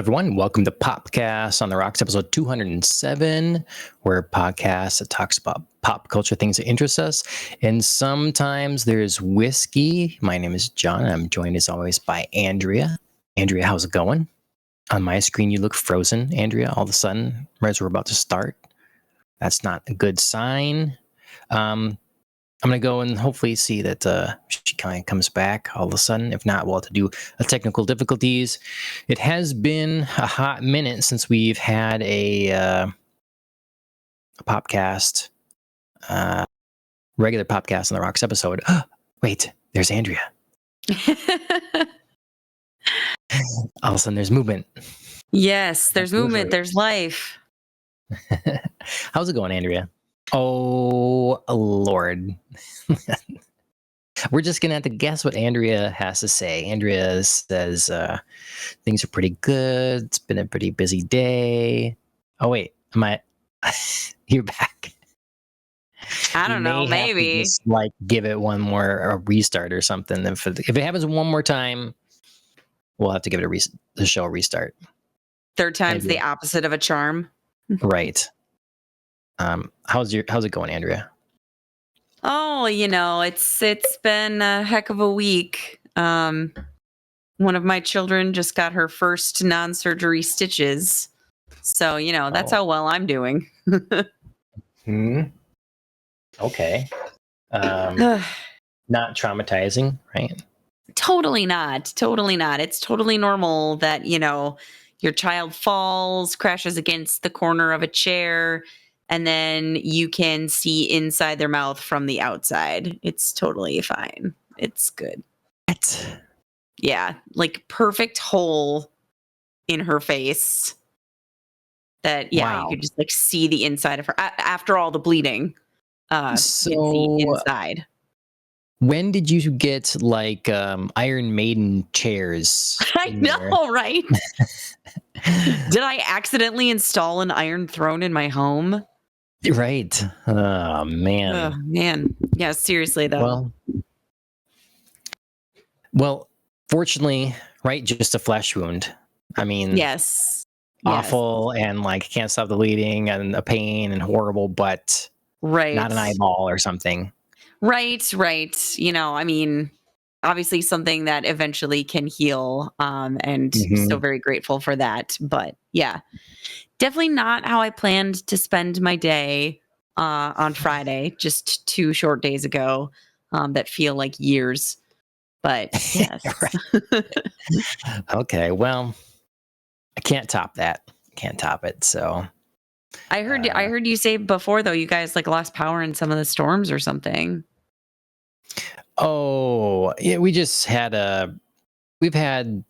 everyone. Welcome to Popcast on the Rocks, episode 207, where a podcast that talks about pop culture things that interest us. And sometimes there's whiskey. My name is John. I'm joined as always by Andrea. Andrea, how's it going? On my screen, you look frozen, Andrea, all of a sudden, right as we're about to start. That's not a good sign. I'm going to go and hopefully see that she kind of comes back all of a sudden. If not, we'll have to do a technical difficulties. It has been a hot minute since we've had a Popcast, regular Popcast on the Rocks episode. Wait, there's Andrea. All of a sudden, there's movement. Yes, there's movement. There's life. How's it going, Andrea? Oh, Lord. We're just going to have to guess what Andrea has to say. Andrea says things are pretty good. It's been a pretty busy day. Oh, wait. You're back. I don't know. Maybe. Just, give it one more a restart or something. If it happens one more time, we'll have to give it the show a restart. Third time's the opposite of a charm. Right. How's it going, Andrea? Oh, it's been a heck of a week. One of my children just got her first non-surgery stitches. So, that's how well I'm doing. Okay. Not traumatizing, right? Totally not. Totally not. It's totally normal that, your child falls, crashes against the corner of a chair, and then you can see inside their mouth from the outside. It's totally fine. It's good. What? Yeah, perfect hole in her face. That wow. You could just see the inside of her after all the bleeding. So see inside. When did you get Iron Maiden chairs? I know, right? Did I accidentally install an Iron Throne in my home? Right. Oh, man. Oh, man. Yeah, seriously, though. Well, fortunately, right, just a flesh wound. I mean, yes. Awful and can't stop the bleeding and a pain and horrible, but not an eyeball or something. Right. Obviously something that eventually can heal, and so very grateful for that. But yeah, definitely not how I planned to spend my day on Friday, just 2 short days ago, that feel like years. But yes. Okay, well, I can't top that. Can't top it. So I heard you say before, though, you guys lost power in some of the storms or something. Oh, yeah, we've had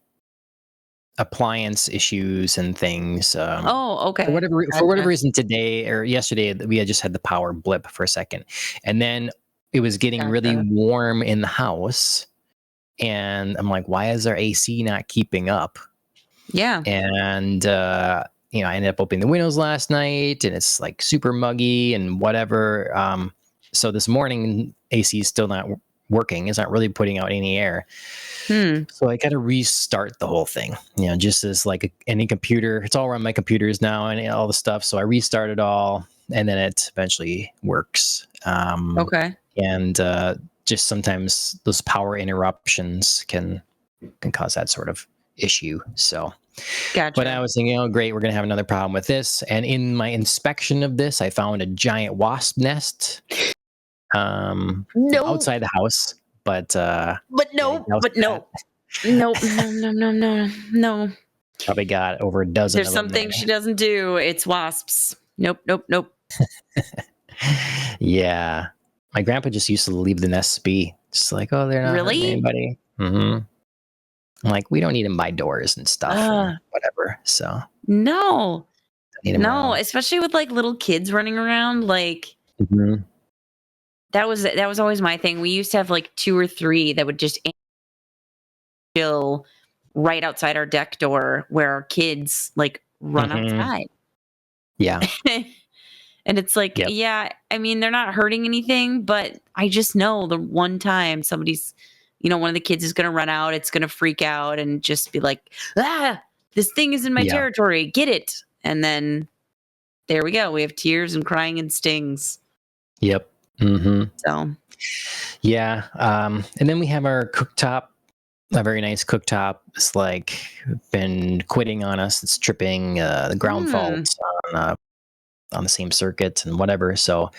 appliance issues and things. Okay. For whatever reason, today or yesterday, we had just had the power blip for a second, and then it was getting really warm in the house, and I'm like, why is our AC not keeping up? Yeah. And I ended up opening the windows last night, and it's super muggy and whatever. So this morning, AC is still not working. It's not really putting out any air. So I got to restart the whole thing. Just as any computer, it's all around my computers now and all the stuff. So I restarted all, and then it eventually works. Okay. And just sometimes those power interruptions can cause that sort of issue. So, gotcha. But I was thinking, great, we're going to have another problem with this. And in my inspection of this, I found a giant wasp nest outside the house. But no. Probably got over a dozen. There's something she doesn't do. It's wasps. Nope. Yeah. My grandpa just used to leave the nests be. Just they're not hurting anybody. Mm-hmm. We don't need them by doors and stuff and whatever. So no, especially with little kids running around. That was always my thing. We used to have 2 or 3 that would just chill right outside our deck door where our kids run outside. Yeah. And it's yeah, they're not hurting anything, but I just know the one time somebody's, one of the kids is going to run out, it's going to freak out and just be This thing is in my Yeah. territory. Get it. And then there we go. We have tears and crying and stings. Yep. Mm-hmm. So Yeah. And then we have our cooktop, a very nice cooktop. It's like been quitting on us. It's tripping the ground faults on the same circuit and whatever. So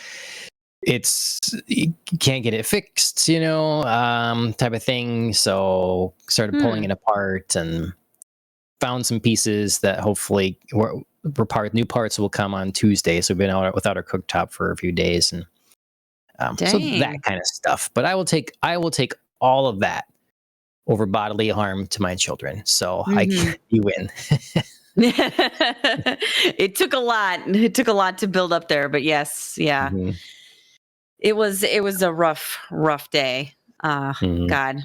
it's, you can't get it fixed, type of thing. So started pulling it apart and found some pieces that hopefully new parts will come on Tuesday. So we've been out without our cooktop for a few days, and so that kind of stuff. But I will take all of that over bodily harm to my children. So you win. It took a lot. It took a lot to build up there, but yes, yeah. Mm-hmm. It was a rough day. God.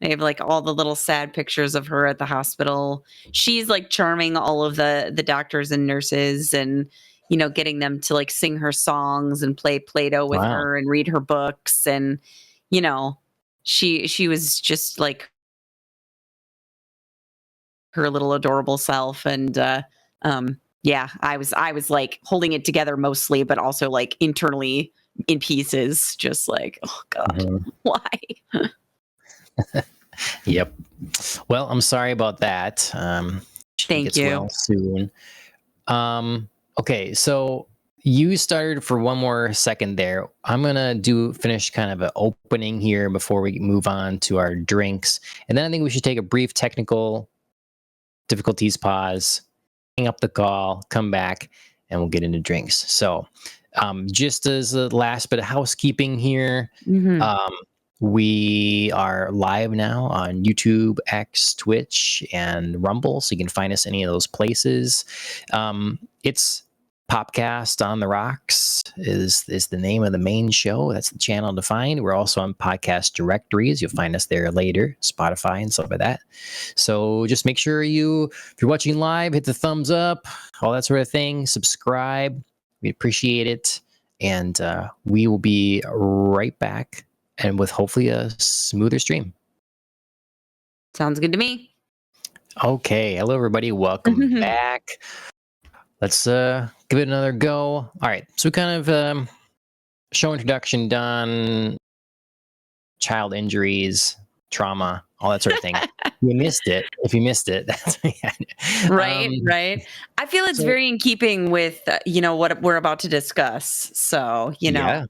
I have like all the little sad pictures of her at the hospital. She's like charming all of the doctors and nurses, and getting them to like sing her songs and play Play-Doh with her and read her books, and she was just like her little adorable self. And yeah, I was like holding it together mostly, but also like internally in pieces, just like, oh God, why? Yep. Well, I'm sorry about that. She gets well soon. Okay, so you started for one more second there. I'm gonna finish kind of an opening here before we move on to our drinks, and then I think we should take a brief technical difficulties pause, hang up the call, come back, and we'll get into drinks. So, just as the last bit of housekeeping here, we are live now on YouTube, X, Twitch, and Rumble, so you can find us any of those places. It's Popcast on the Rocks is the name of the main show. That's the channel to find. We're also on podcast directories. You'll find us there later, Spotify and stuff like that. So just make sure if you're watching live, hit the thumbs up, all that sort of thing. Subscribe. We appreciate it. And we will be right back, and with hopefully a smoother stream. Sounds good to me. Okay. Hello, everybody. Welcome back. Let's give it another go. All right. So we kind of show introduction done, child injuries, trauma, all that sort of thing. You missed it. If you missed it, that's right. I feel it's very in keeping with what we're about to discuss. So yeah.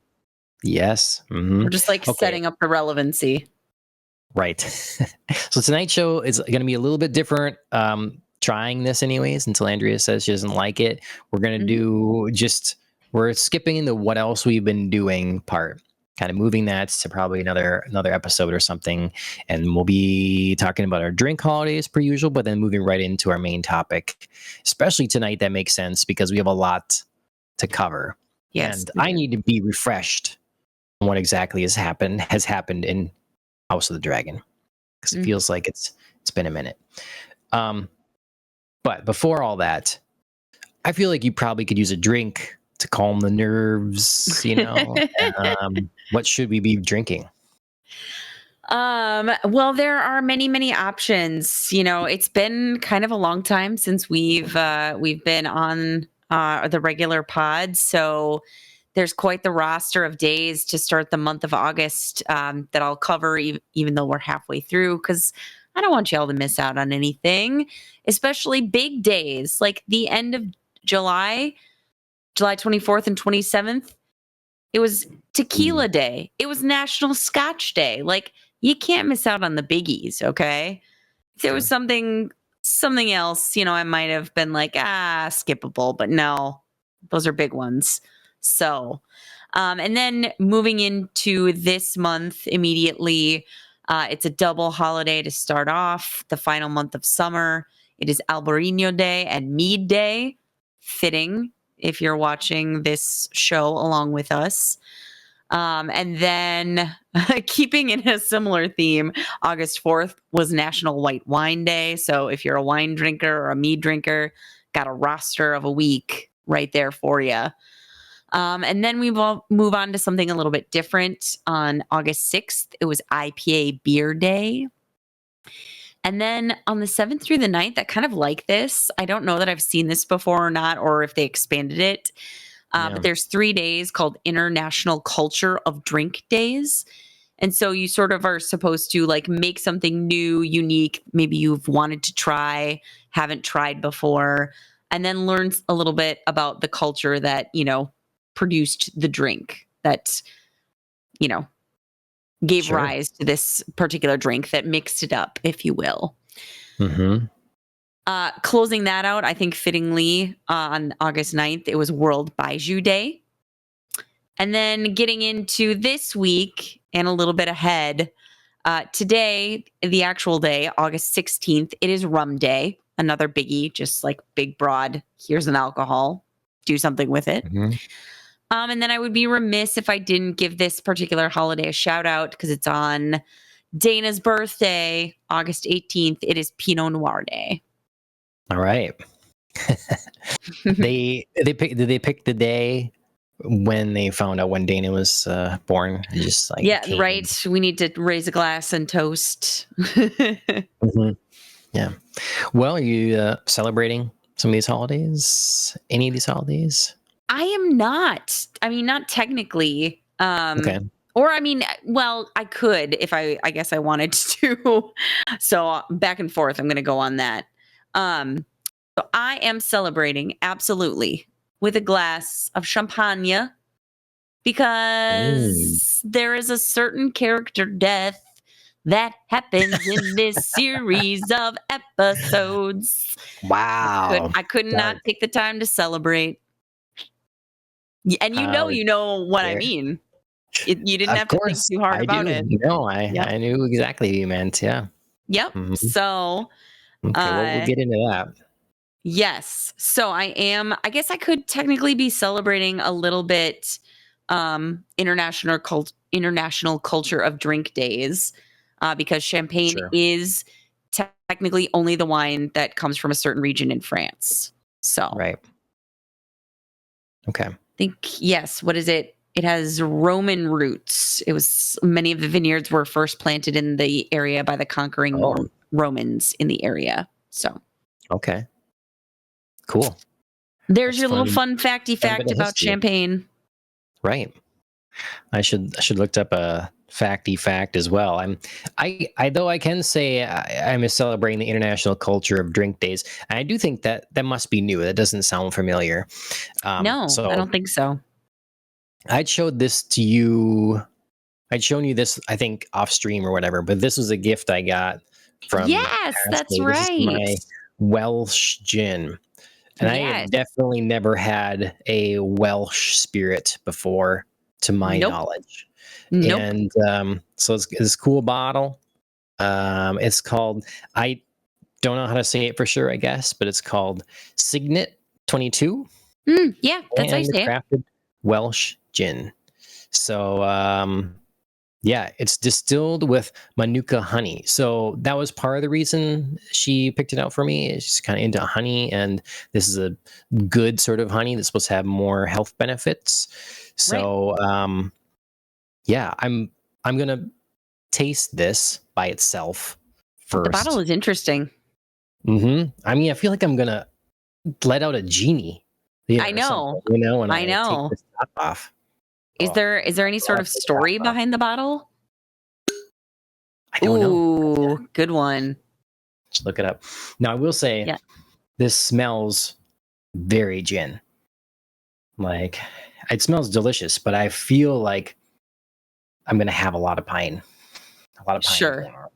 Yes. Mm-hmm. We're just like setting up the relevancy. Right. So tonight's show is going to be a little bit different. Trying this anyways until Andrea says she doesn't like it. We're going to we're skipping the what else we've been doing part, kind of moving that to probably another episode or something. And we'll be talking about our drink holidays per usual, but then moving right into our main topic, especially tonight. That makes sense because we have a lot to cover. Yes. And I need to be refreshed on what exactly has happened in House of the Dragon, because it feels like it's been a minute. But before all that, I feel like you probably could use a drink to calm the nerves, What should we be drinking? Well, there are many options. It's been kind of a long time since we've been on the regular pod, so there's quite the roster of days to start the month of August that I'll cover, even though we're halfway through, because I don't want y'all to miss out on anything, especially big days like the end of July 24th and 27th. It was Tequila Day. It was National Scotch Day. Like, you can't miss out on the biggies, okay? If there was something else, I might have been like, skippable, but no, those are big ones. So, and then moving into this month immediately, it's a double holiday to start off the final month of summer. It is Albarino Day and Mead Day. Fitting if you're watching this show along with us. And then keeping in a similar theme, August 4th was National White Wine Day. So if you're a wine drinker or a mead drinker, got a roster of a week right there for you. And then we will move on to something a little bit different. On August 6th, it was IPA Beer Day. And then on the 7th through the 9th, I kind of like this. I don't know that I've seen this before or not, or if they expanded it. But Yeah. there's 3 days called International Culture of Drink Days. And so you sort of are supposed to like make something new, unique, maybe you've wanted to try, haven't tried before, and then learn a little bit about the culture that, produced the drink that, you know, gave Sure. rise to this particular drink that mixed it up, if you will. Mm-hmm. Closing that out, I think fittingly on August 9th, it was World Baijiu Day. And then getting into this week and a little bit ahead, today, the actual day, August 16th, it is Rum Day. Another biggie, just like big, broad, here's an alcohol, do something with it. Mm-hmm. And then I would be remiss if I didn't give this particular holiday a shout out because it's on Dana's birthday, August 18th. It is Pinot Noir Day. All right. Did they pick the day when they found out when Dana was born and just like Yeah, came? right. We need to raise a glass and toast. Mhm. Yeah. Well, are you celebrating some of these holidays? Any of these holidays? I am not. I mean, not technically. Okay. Or I mean, well, I could if I guess I wanted to. So back and forth, I'm going to go on that. So I am celebrating absolutely with a glass of champagne Mm. because there is a certain character death that happens in this series of episodes. Wow. I could not Dark. take the time to celebrate. And How you know what I dare. mean. You didn't Of have to think course, too hard I about do. it. No, Yep. I knew exactly what you meant. Yeah. Yep. Mhm. So, Okay. Well, we'll uh, get into that. yes. So I guess I could technically be celebrating a little bit international culture of drink days because champagne Sure. is technically only the wine that comes from a certain region in France. So, Right. Okay. I think yes, what is it? It has Roman roots. It was many of the vineyards were first planted in the area by the conquering Oh. Romans in the area. So Okay. Cool. there's That's your little fun. fun facty Fun bit fact of about history. champagne. Right. I should looked up a facty fact as well. I though I can say I'm celebrating the international culture of drink days. And I do think that that must be new. That doesn't sound familiar. No, I So don't think so. I'd showed this to you. I'd shown you this, I think, off stream or whatever. But this was a gift I got from Yes, that's Ashley. This is right. my Welsh gin, and I Yes. had definitely never had a Welsh spirit before, to my Nope. knowledge. Nope. And so it's this cool bottle. It's called, I don't know how to say it for sure, I guess, but it's called Signet 22 Yeah, that's how you say it. handcrafted Welsh gin. So yeah, it's distilled with Manuka honey. So that was part of the reason she picked it out for me. She's kind of into honey, and this is a good sort of honey that's supposed to have more health benefits. Right. So yeah, I'm gonna taste this by itself The bottle first. is interesting. I mean, I feel like I'm gonna let out a genie, I or something, know. when I I take know. this top off. Is Oh, there any sort I'll of take the top story off. behind the bottle? I don't know. Ooh, good one. Just look it up. Now, I will say Yeah. this smells very gin. Like, it smells delicious, but I feel like I'm gonna have a lot of pine. A lot of pine Sure. going on.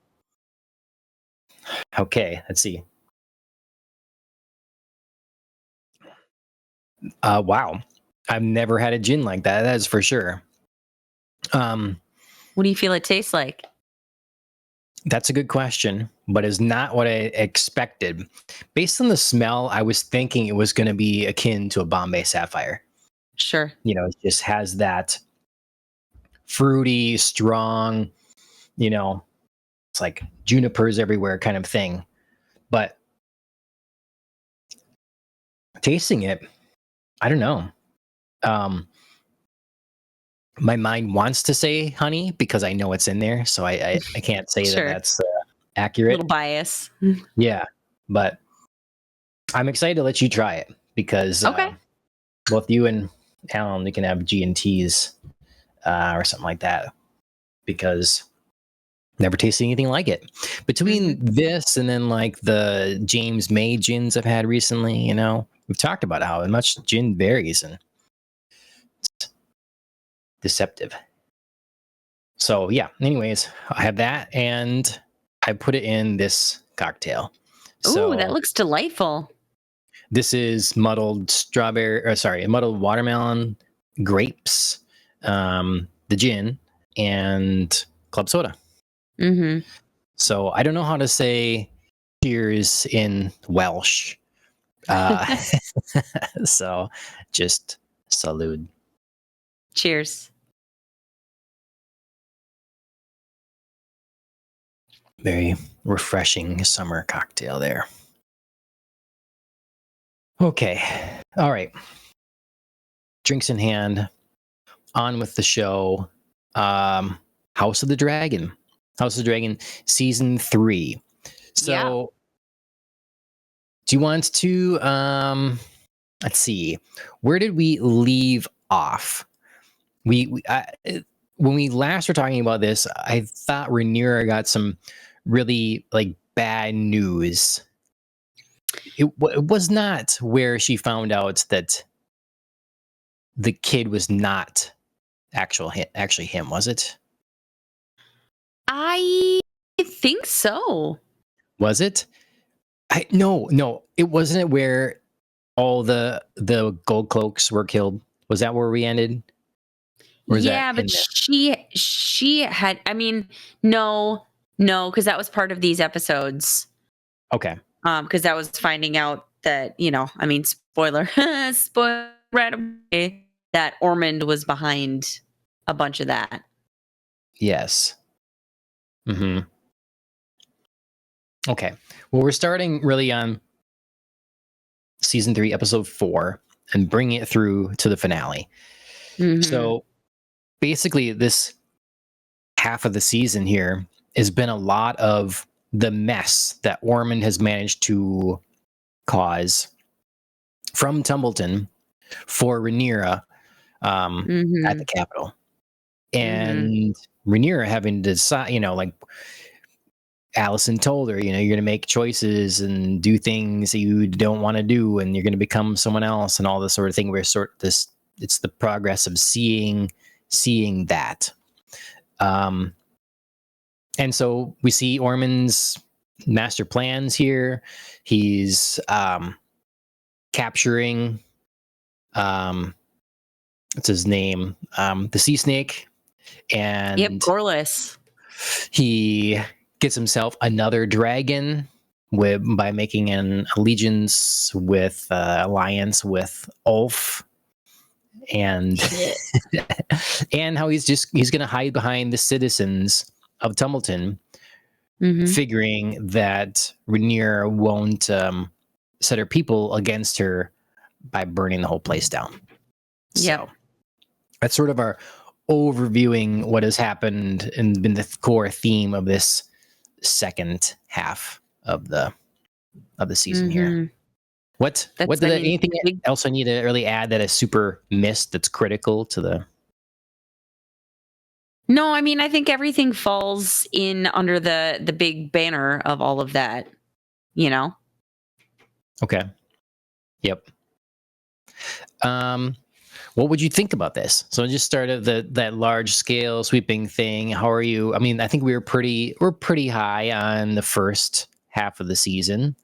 Okay, let's see. Wow. I've never had a gin like that. That is for sure. Um, What do you feel it tastes like? that's a good question, but is not what I expected. Based on the smell, I was thinking it was going to be akin to a Bombay Sapphire. Sure. It just has that fruity, strong, you know, it's like junipers everywhere kind of thing. But tasting it, I don't know. Um, my mind wants to say honey because I know it's in there, so I can't say that Sure. that's accurate. Little bias. Yeah, but I'm excited to let you try it because Okay. both you and Alan, we can have G&Ts or something like that because never tasted anything like it. Between this and then like the James May gins I've had recently, you know, we've talked about how much gin varies and it's deceptive. So yeah, anyways, I have that and I put it in this cocktail. Ooh, that So looks delightful. this is muddled muddled watermelon, grapes, the gin, and club soda. Mm-hmm. So I don't know how to say cheers in Welsh. Uh, so just salute. Cheers. Very refreshing summer cocktail there. Okay. All right. Drinks in hand. On with the show. House of the Dragon. House of the Dragon season 3. So do you want to let's see. Where did we leave off? When we last were talking about this, I thought Rhaenyra got some really like bad news. It was not where she found out that the kid was not actually him, was it? I think so. Was it? No, it wasn't where all the gold cloaks were killed. Was that where we ended? Or is that Yeah, but in there? she had, I mean, no, because that was part of these episodes. Okay. Because that was finding out that, I mean, spoiler, spoiler right away, that Ormond was behind a bunch of that. Yes. Okay. Well, we're starting really on season 3, episode 4, and bringing it through to the finale. Mm-hmm. So basically, this half of the season here has been a lot of the mess that Ormond has managed to cause from Tumbleton for Rhaenyra at the Capitol. And Rhaenyra having to decide, like Allison told her, you're going to make choices and do things that you don't want to do, and you're going to become someone else, and all this sort of thing. It's the progress of seeing that. And so we see Ormond's master plans here. He's capturing, what's his name? The sea snake. And Corliss. he gets himself another dragon by making an alliance with Ulf, and and how he's going to hide behind the citizens of Tumbleton, figuring that Rhaenyra won't set her people against her by burning the whole place down. So that's sort of our overviewing what has happened and been the core theme of this second half of the season here. Anything else I need to really add that is super missed that's critical to the? No, I mean, I think everything falls in under the big banner of all of that, Okay. Yep. What would you think about this? So just started that large scale sweeping thing. How are you? I mean, I think we're pretty high on the first half of the season.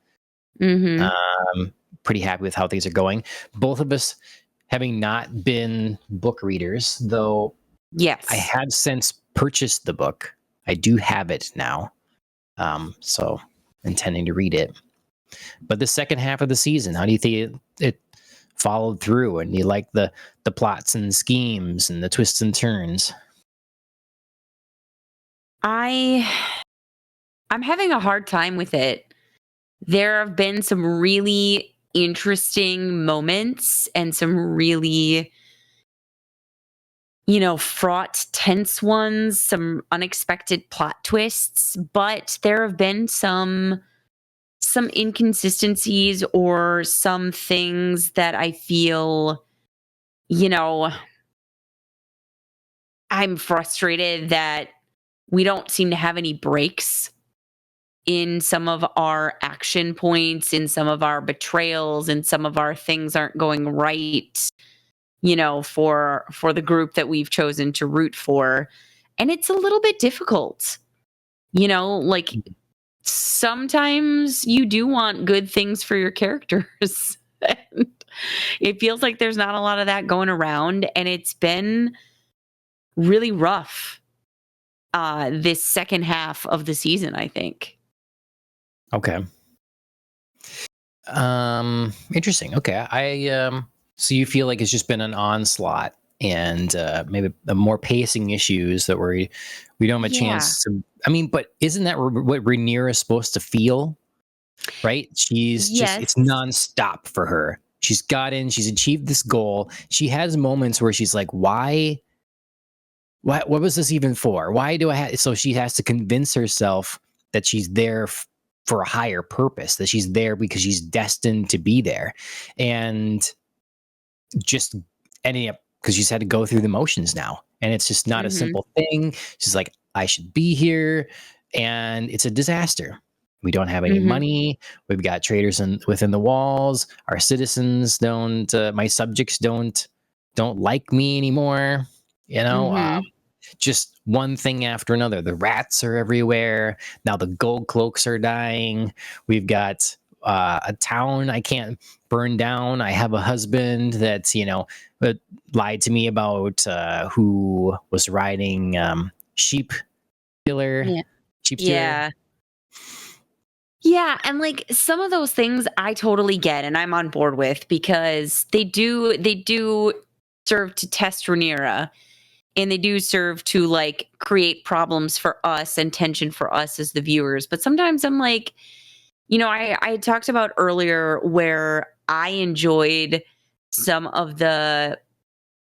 Pretty happy with how things are going. Both of us having not been book readers, though. Yes, I have since purchased the book. I do have it now, so intending to read it. But the second half of the season, how do you think it followed through? And you like the plots and schemes and the twists and turns? I'm having a hard time with it. There have been some really interesting moments and some really fraught, tense ones, some unexpected plot twists, but there have been some inconsistencies or some things that I feel, I'm frustrated that we don't seem to have any breaks in some of our action points, in some of our betrayals, and some of our things aren't going right, for the group that we've chosen to root for. And it's a little bit difficult. Like sometimes you do want good things for your characters. And it feels like there's not a lot of that going around, and it's been really rough this second half of the season, I think. Okay. Interesting. Okay. So you feel like it's just been an onslaught and maybe more pacing issues that we don't have a Yeah. chance to. I mean, but isn't that what Rhaenyra is supposed to feel? Right? She's just, it's Yes. nonstop for her. She's she's achieved this goal. She has moments where she's like, why? What was this even for? Why do I have? So she has to convince herself that she's there for a higher purpose, that she's there because she's destined to be there. And just ending up, because she's had to go through the motions now. And it's just not a simple thing. She's like, I should be here. And it's a disaster. We don't have any money. We've got traitors within the walls. Our citizens don't, my subjects don't like me anymore. Just one thing after another. The rats are everywhere. Now the gold cloaks are dying. We've got a town I can't burn down. I have a husband that's, lied to me about who was riding sheep stealer. Yeah. Sheep stealer. Yeah. Yeah, and like some of those things I totally get and I'm on board with, because they do serve to test Rhaenyra, and they do serve to like create problems for us and tension for us as the viewers. But sometimes I'm like, I talked about earlier where I enjoyed some of the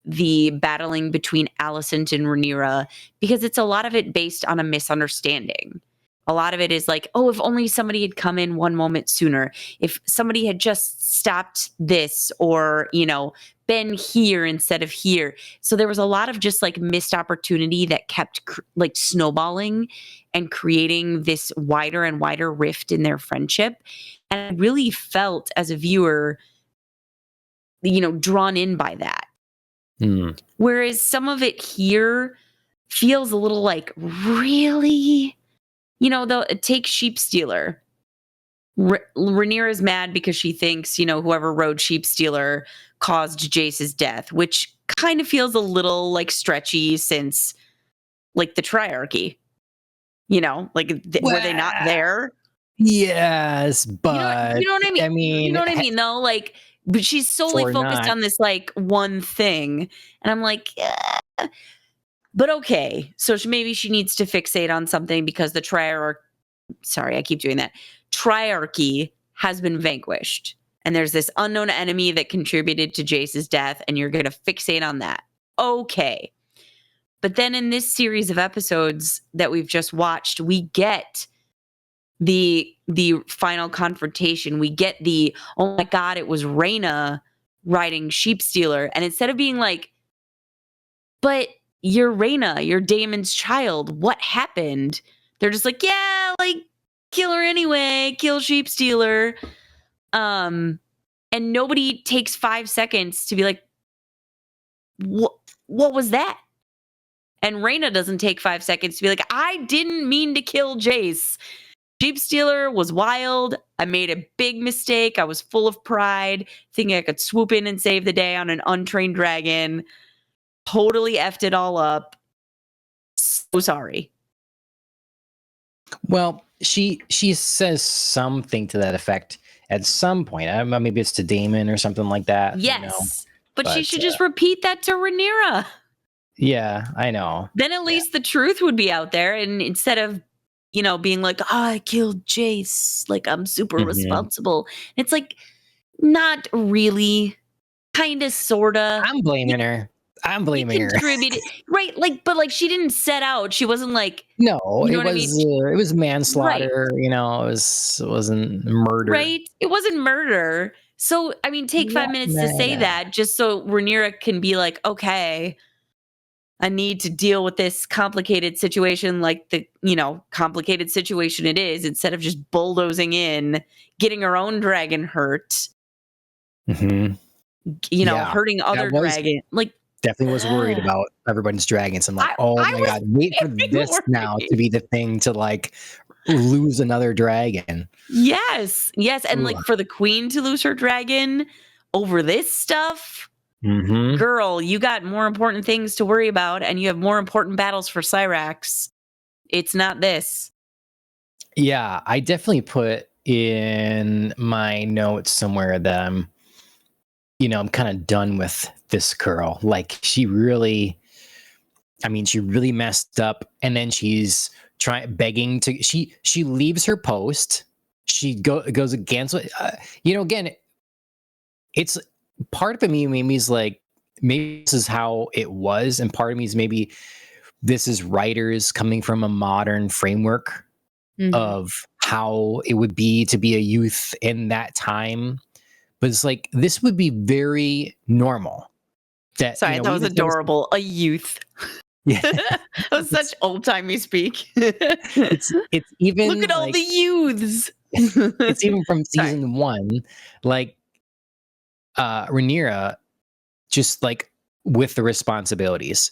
battling between Alicent and Rhaenyra, because it's a lot of it based on a misunderstanding. A lot of it is like, oh, if only somebody had come in one moment sooner, if somebody had just stopped this, or, been here instead of here. So there was a lot of just like missed opportunity that kept like snowballing and creating this wider and wider rift in their friendship. And I really felt as a viewer, drawn in by that. Whereas some of it here feels a little like, really? Take Sheep Stealer. Rhaenyra's mad because she thinks, whoever rode Sheep Stealer caused Jace's death, which kind of feels a little like stretchy since like the Triarchy. Were they not there? Yes, but you know what I mean? I mean, you know what I mean, though? Like, but she's solely focused on this like one thing. And I'm like, yeah. But okay. So maybe she needs to fixate on something because the sorry, I keep doing that. Triarchy has been vanquished. And there's this unknown enemy that contributed to Jace's death, and you're going to fixate on that. Okay. But then in this series of episodes that we've just watched, we get the final confrontation. We get the, oh my God, it was Rhaena riding Sheep Stealer. And instead of being like, but you're Rhaena, you're Daemon's child, what happened? They're just like, yeah, like, kill her anyway, kill Sheep Stealer. And nobody takes 5 seconds to be like, what was that? And Rhaena doesn't take 5 seconds to be like, I didn't mean to kill Jace. Sheep Stealer was wild. I made a big mistake. I was full of pride, thinking I could swoop in and save the day on an untrained dragon. Totally effed it all up. So sorry. Well, she says something to that effect at some point. I don't know, maybe it's to Daemon or something like that. Yes. But she should just repeat that to Rhaenyra. Yeah, I know. Then at least the truth would be out there. And instead of, being like, oh, I killed Jace, like I'm super responsible. It's like, not really. Kind of, sort of. I'm blaming her. I'm He blaming her. contributed, right? Like, but like she didn't set out. She wasn't like, No, you know what I mean? it was Right, manslaughter. It wasn't murder. right. It wasn't murder. So I mean, take Yeah, 5 minutes to say nah. that just so Rhaenyra can be like, okay, I need to deal with this complicated situation, like the complicated situation it is, instead of just bulldozing in, getting her own dragon hurt, Hmm. Yeah, hurting that other was dragon. Like, definitely was worried ugh. about everybody's dragons. I'm like, I oh I my was god, wait for very this now to worried. be the thing to like lose another dragon. Yes, yes, and Ooh. like for the queen to lose her dragon over this stuff, Hmm. girl, you got more important things to worry about, and you have more important battles for Cyrax. It's not this. Yeah, I definitely put in my notes somewhere that I'm kind of done with this girl. Like she really messed up, and then she's trying begging to she leaves her post. She goes against again, it's part of me maybe is like maybe this is how it was, and part of me is maybe this is writers coming from a modern framework Mhm. of how it would be to be a youth in that time. But it's like this would be very normal that Sorry, that we was even said this. adorable. A youth. Yeah. That was such it's old-timey speak. it's Look even at all like the youths. it's even from Sorry. season one, like Rhaenyra just like with the responsibilities.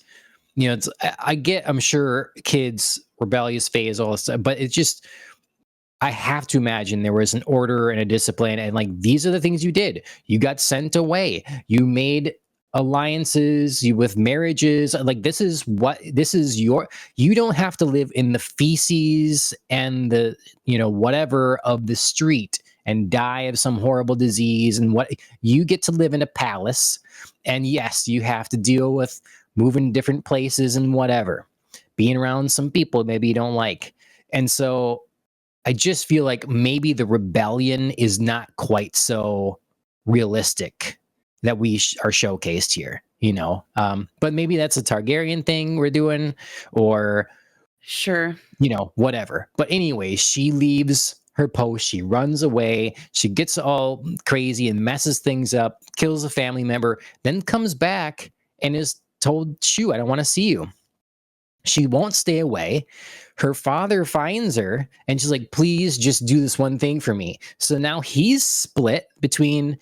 I'm sure kids rebellious phase all this stuff, but it's just I have to imagine there was an order and a discipline, and like these are the things you did. You got sent away. You made alliances, you with marriages. Like this is your. You don't have to live in the feces and the whatever of the street and die of some horrible disease. And what you get to live in a palace, and yes, you have to deal with moving to different places and whatever, being around some people maybe you don't like, and so I just feel like maybe the rebellion is not quite so realistic that we are showcased here. But maybe that's a Targaryen thing we're doing, or Sure. whatever. But anyway, she leaves her post, she runs away, she gets all crazy and messes things up, kills a family member, then comes back and is told, "Shoo, I don't want to see you." She won't stay away. Her father finds her and she's like, "Please just do this one thing for me." So now he's split between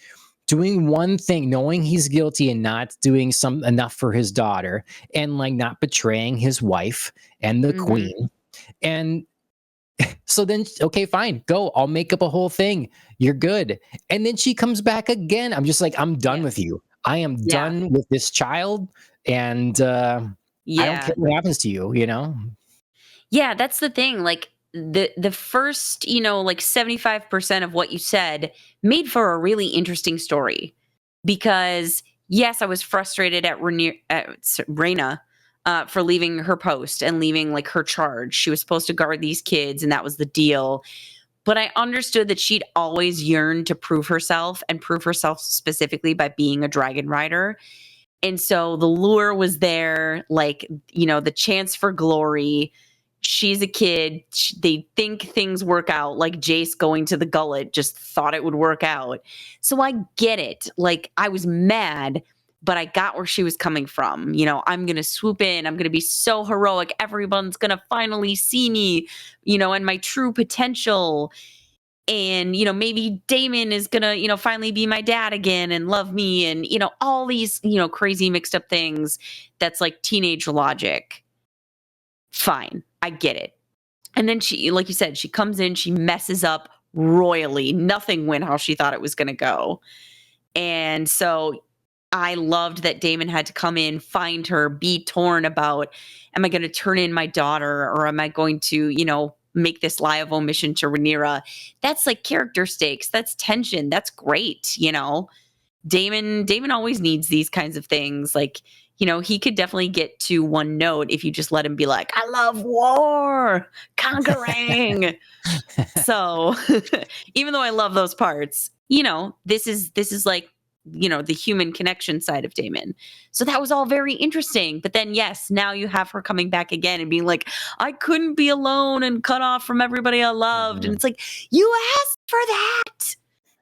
doing one thing, knowing he's guilty and not doing some enough for his daughter, and like not betraying his wife and the Mhm. queen. And so then, okay, fine, go. I'll make up a whole thing. You're good. And then she comes back again. I'm just like, I'm done Yeah. with you. I am Yeah. done with this child. And I don't care Yeah. what happens to you. Yeah, that's the thing. Like the first, like 75% of what you said made for a really interesting story. Because yes, I was frustrated at Reyna for leaving her post and leaving like her charge. She was supposed to guard these kids, and that was the deal. But I understood that she'd always yearned to prove herself, and prove herself specifically by being a dragon rider. And so the lure was there, like, the chance for glory. She's a kid. They think things work out, like Jace going to the gullet just thought it would work out. So I get it. Like, I was mad, but I got where she was coming from. I'm going to swoop in. I'm going to be so heroic. Everyone's going to finally see me, and my true potential. And maybe Damon is gonna finally be my dad again and love me, and all these crazy mixed up things. That's like teenage logic. Fine, I get it. And then she, like you said, she comes in, she messes up royally. Nothing went how she thought it was gonna go. And so I loved that Damon had to come in, find her, be torn about, am I going to turn in my daughter, or am I going to, make this lie of omission to Rhaenyra? That's like character stakes. That's tension. That's great. Damon always needs these kinds of things. Like, he could definitely get to one note if you just let him be like, I love war, conquering. So even though I love those parts, this is like the human connection side of Damon. So that was all very interesting. But then, yes, now you have her coming back again and being like, I couldn't be alone and cut off from everybody I loved. And it's like, you asked for that.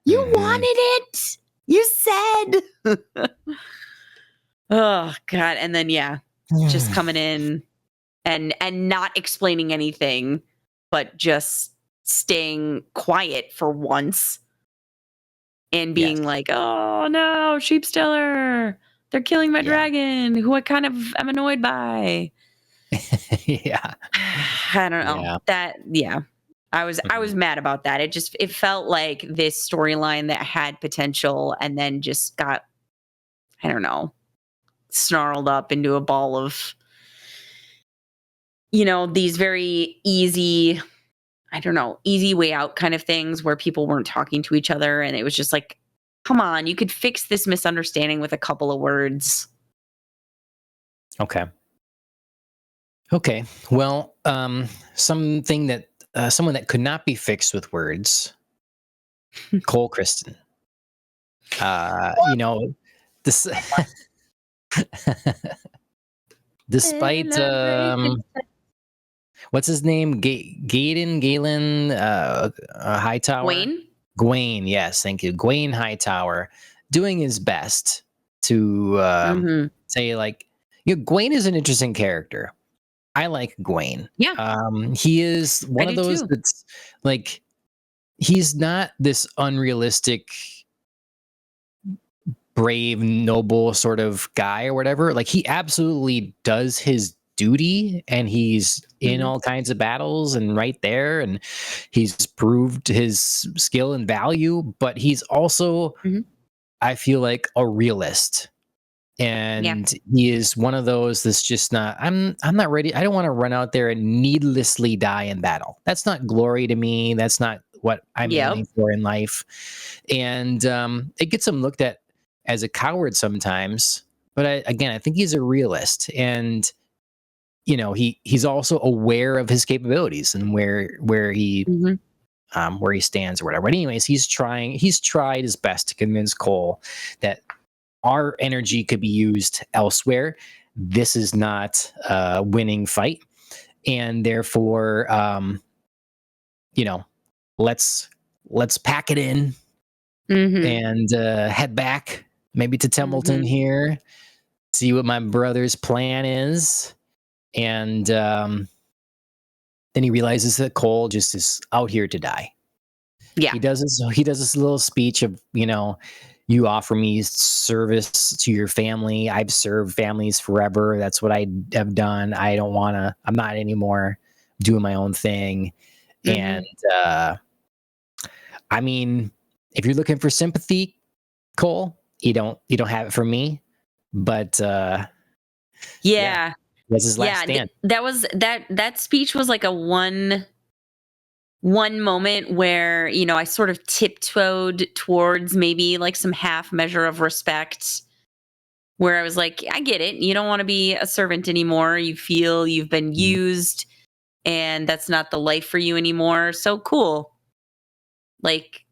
You wanted it. You said. Oh, God. And then, just coming in and not explaining anything, but just staying quiet for once. And being like, oh no, sheep stealer. They're killing my dragon, who I kind of am annoyed by. Yeah. I don't know. I was mad about that. It felt like this storyline that had potential and then just got, I don't know, snarled up into a ball of, these very easy, I don't know, easy way out kind of things where people weren't talking to each other. And it was just like, come on, you could fix this misunderstanding with a couple of words. Okay. Well, something that someone that could not be fixed with words, Cole Kristen. This despite what's his name? Galen Hightower. Gawain, yes, thank you. Gawain Hightower doing his best to say, like, Gawain is an interesting character. I like Gawain. Yeah. He is one of those that's like, he's not this unrealistic, brave, noble sort of guy or whatever. Like, he absolutely does his duty and he's in all kinds of battles and right there, and he's proved his skill and value, but he's also I feel like a realist, and he is one of those that's just not, I'm not ready. I don't want to run out there and needlessly die in battle. That's not glory to me. That's not what I'm aiming for in life. And it gets him looked at as a coward sometimes, but I think he's a realist, and he's also aware of his capabilities and where he stands or whatever. But anyways, he's tried his best to convince Cole that our energy could be used elsewhere. This is not a winning fight, and therefore, let's pack it in and head back, maybe to Templeton here, see what my brother's plan is. And then he realizes that Cole just is out here to die. Yeah. He does this little speech of, you offer me service to your family. I've served families forever. That's what I have done. I'm not anymore doing my own thing. And I mean, if you're looking for sympathy, Cole, you don't have it from me. But was his last stand. That speech was like a one moment where, I sort of tiptoed towards maybe like some half measure of respect, where I was like, I get it. You don't want to be a servant anymore. You feel you've been used and that's not the life for you anymore. So cool. Like,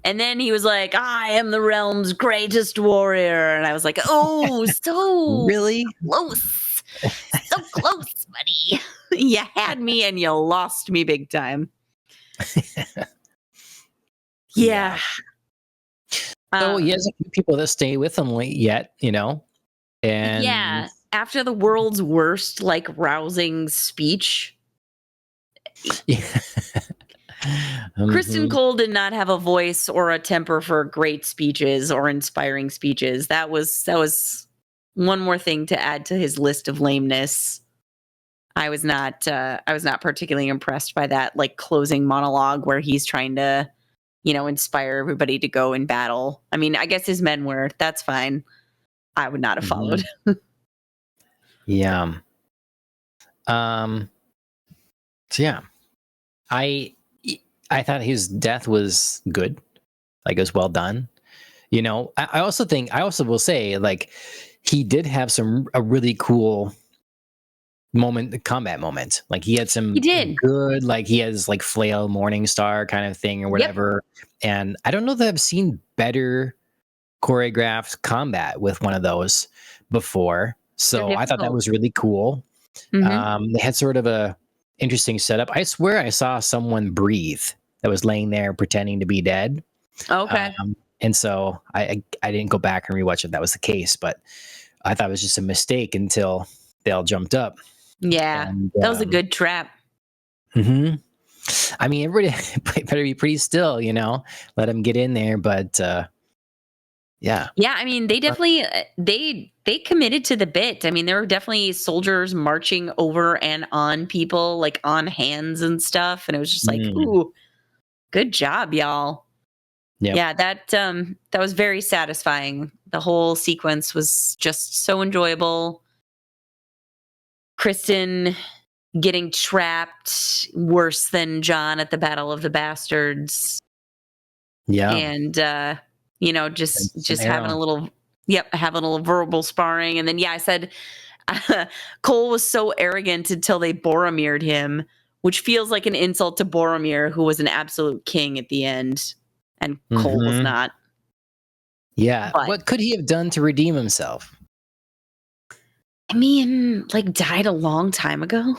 and then he was like, I am the realm's greatest warrior. And I was like, oh, so really close. So close, buddy. You had me and you lost me big time. Yeah. So he has a few people that stay with him yet, and after the world's worst, like, rousing speech, Kristen Cole did not have a voice or a temper for great speeches or inspiring speeches. That was one more thing to add to his list of lameness. I was not particularly impressed by that, like, closing monologue where he's trying to, inspire everybody to go in battle. I mean, I guess his men were. That's fine. I would not have followed. Yeah. So yeah, I thought his death was good. Like, it was well done. I also will say, like, he did have a really cool combat moment. Like, he had some good, like, he has like flail Morningstar kind of thing or whatever. And I don't know that I've seen better choreographed combat with one of those before. So I thought that was really cool. Mm-hmm. They had sort of a interesting setup. I swear I saw someone breathe that was laying there pretending to be dead. Okay. And so I didn't go back and rewatch if that was the case, but I thought it was just a mistake until they all jumped up. Yeah, And that was a good trap. I mean, everybody better be pretty still, let them get in there. But yeah. Yeah, I mean, they definitely they committed to the bit. I mean, there were definitely soldiers marching over and on people, like on hands and stuff, and it was just like, ooh, good job, y'all. Yep. Yeah, that was very satisfying. The whole sequence was just so enjoyable. Kristen getting trapped worse than John at the Battle of the Bastards. Yeah. And just having arrow. a little having a little verbal sparring. And then I said Cole was so arrogant until they Boromired him, which feels like an insult to Boromir, who was an absolute king at the end, and Cole was not. Yeah. But What could he have done to redeem himself? I mean, like, died a long time ago.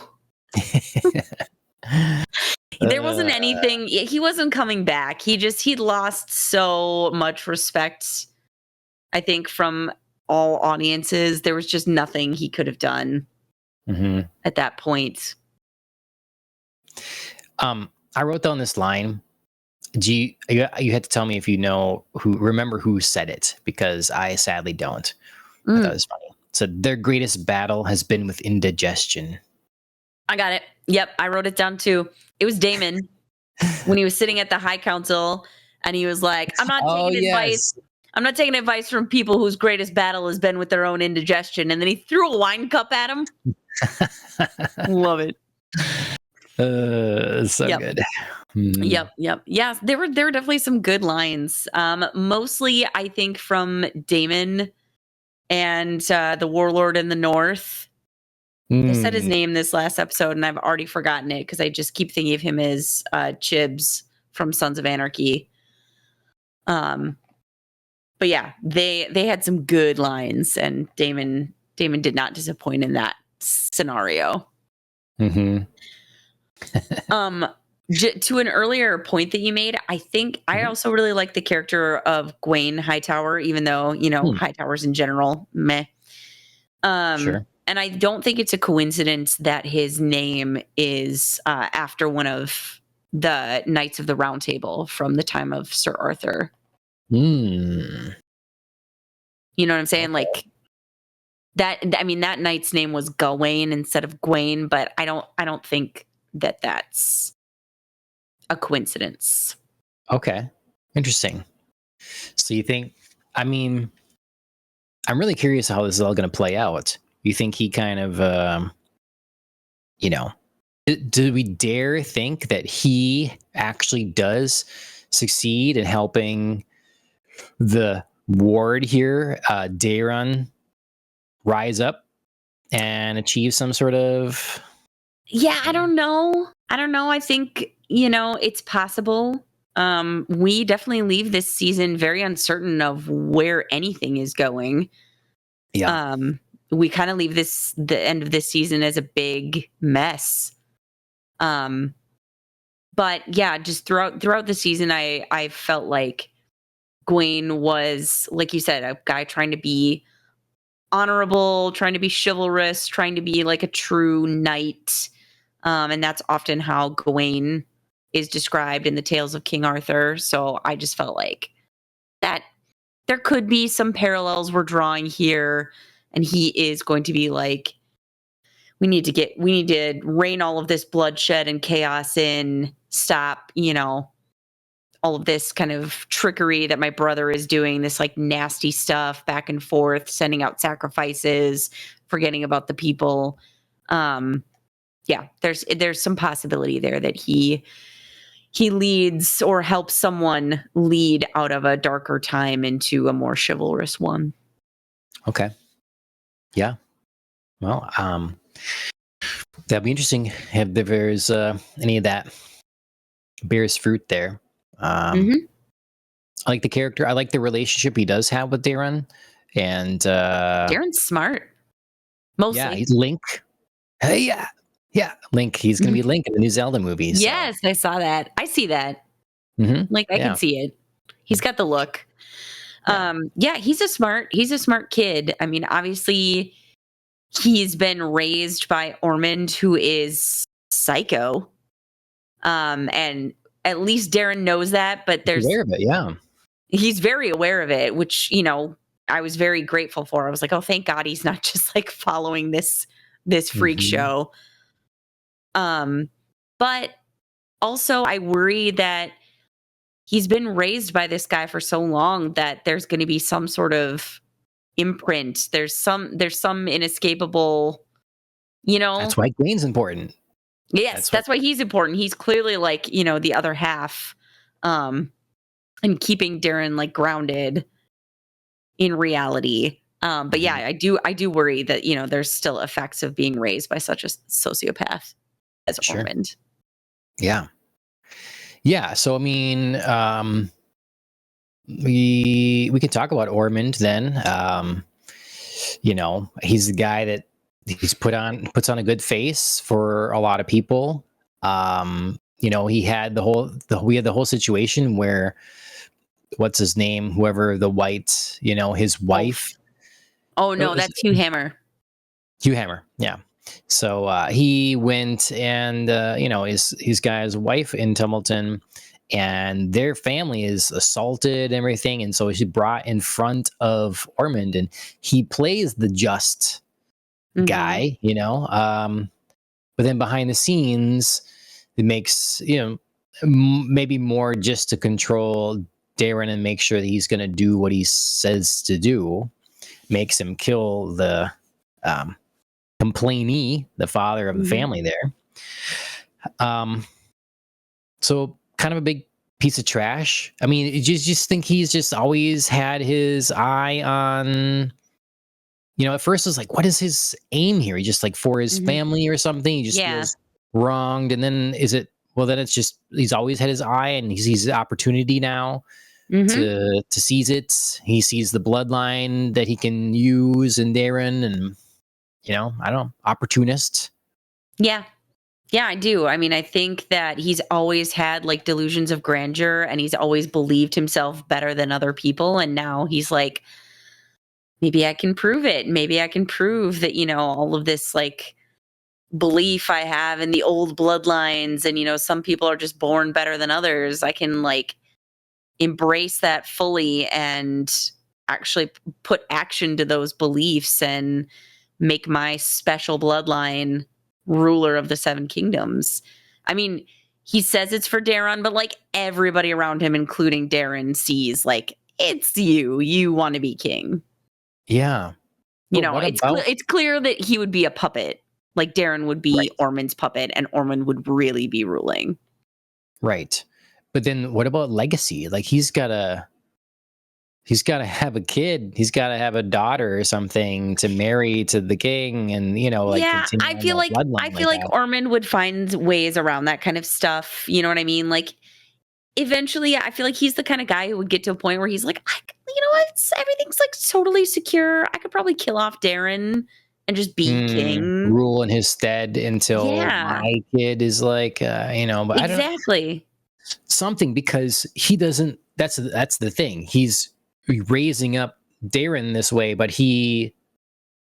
There wasn't anything. He wasn't coming back. He'd lost so much respect, I think, from all audiences. There was just nothing he could have done at that point. I wrote down this line. You had to tell me if you remember who said it, because I sadly don't. I thought it was funny. So their greatest battle has been with indigestion. I got it. Yep, I wrote it down too. It was Daemon when he was sitting at the High Council, and he was like, "I'm not taking advice. I'm not taking advice from people whose greatest battle has been with their own indigestion." And then he threw a wine cup at him. Love it. So good. Yep. Yeah, there were definitely some good lines. Mostly, I think, from Daemon and the Warlord in the North. They said his name this last episode, and I've already forgotten it because I just keep thinking of him as Chibs from Sons of Anarchy. But yeah, they had some good lines, and Daemon did not disappoint in that scenario. To an earlier point that you made, I think I also really like the character of Gwaine Hightower, even though Hightowers in general, meh. Sure. And I don't think it's a coincidence that his name is after one of the Knights of the Round Table from the time of Sir Arthur. You know what I'm saying? Okay. Like that. I mean, that knight's name was Gawain instead of Gwaine, but I don't think that that's a coincidence. Okay, interesting. So you think? I mean, I'm really curious how this is all going to play out. You think he kind of, do we dare think that he actually does succeed in helping the ward here, Daeron, rise up and achieve some sort of? Yeah, I don't know. I think, it's possible. We definitely leave this season very uncertain of where anything is going. Yeah. We kind of leave the end of this season as a big mess. But yeah, just throughout the season, I felt like Gwaine was, like you said, a guy trying to be honorable, trying to be chivalrous, trying to be like a true knight. And that's often how Gawain is described in the Tales of King Arthur. So I just felt like that there could be some parallels we're drawing here. And he is going to be like, we need to rein all of this bloodshed and chaos in, stop, all of this kind of trickery that my brother is doing, this like nasty stuff back and forth, sending out sacrifices, forgetting about the people. Yeah, there's some possibility there that he leads or helps someone lead out of a darker time into a more chivalrous one. Okay. Yeah. Well, that'd be interesting if there's any of that bears fruit there. I like the character. I like the relationship he does have with Darren. And Darren's smart. yeah, Mostly. he's Link. Hey, yeah, Link. He's gonna be Link in the new Zelda movie. So. Yes, I saw that. I see that. Like I Yeah. can see it. He's got the look. Yeah. He's a smart kid. I mean, obviously he's been raised by Ormond, who is psycho. And at least Darren knows that, but Aware of it, yeah. he's very aware of it, which, you know, I was very grateful for. I was like, oh, thank God he's not just like following this freak show. But also I worry that he's been raised by this guy for so long that there's going to be some sort of imprint. There's some inescapable, you know. That's why Gain's important. Yes, that's why he's important. He's clearly like, you know, the other half, and keeping Darren like grounded in reality. But yeah, I do worry that, you know, there's still effects of being raised by such a sociopath as Ormond. Yeah. Yeah. So I mean, we can talk about Ormond then. You know, he's the guy that he's puts on a good face for a lot of people. You know, we had the whole situation where what's his name? Whoever the white, you know, his wife. Oh no, that's Hugh Hammer. Hugh Hammer, yeah. So he went and you know, his guy's wife in Tumbleton, and their family is assaulted and everything, and so he's brought in front of Ormond, and he plays the just guy, you know. But then behind the scenes, it makes, you know, maybe more just to control Darren and make sure that he's going to do what he says to do, makes him kill the complainee, the father of the family there. So kind of a big piece of trash. I mean, you just think he's just always had his eye on, you know, at first it's like, what is his aim here? He just like for his family or something. He just feels wronged. And then then it's just, he's always had his eye and he sees the opportunity now to seize it. He sees the bloodline that he can use in Darren, and, you know, I don't know, opportunist. Yeah. Yeah, I do. I mean, I think that he's always had like delusions of grandeur, and he's always believed himself better than other people. And now he's like, maybe I can prove it. Maybe I can prove that, you know, all of this like belief I have in the old bloodlines, and, you know, some people are just born better than others. I can like embrace that fully and actually put action to those beliefs and make my special bloodline ruler of the Seven Kingdoms. I mean, he says it's for Darren, but like everybody around him, including Darren, sees like, it's you want to be king. Yeah. You know, it's clear that he would be a puppet. Like Darren would be Ormond's puppet, and Ormond would really be ruling. Right. But then what about legacy? Like he's got to have a kid. He's got to have a daughter or something to marry to the king, and, you know, like, yeah, I feel like Ormond would find ways around that kind of stuff. You know what I mean? Like eventually, I feel like he's the kind of guy who would get to a point where he's like, you know what? Everything's like totally secure. I could probably kill off Darren and just be king, rule in his stead until my kid is like, you know. But exactly. I don't know, something, because he doesn't. That's the thing. He's raising up Darren this way, but he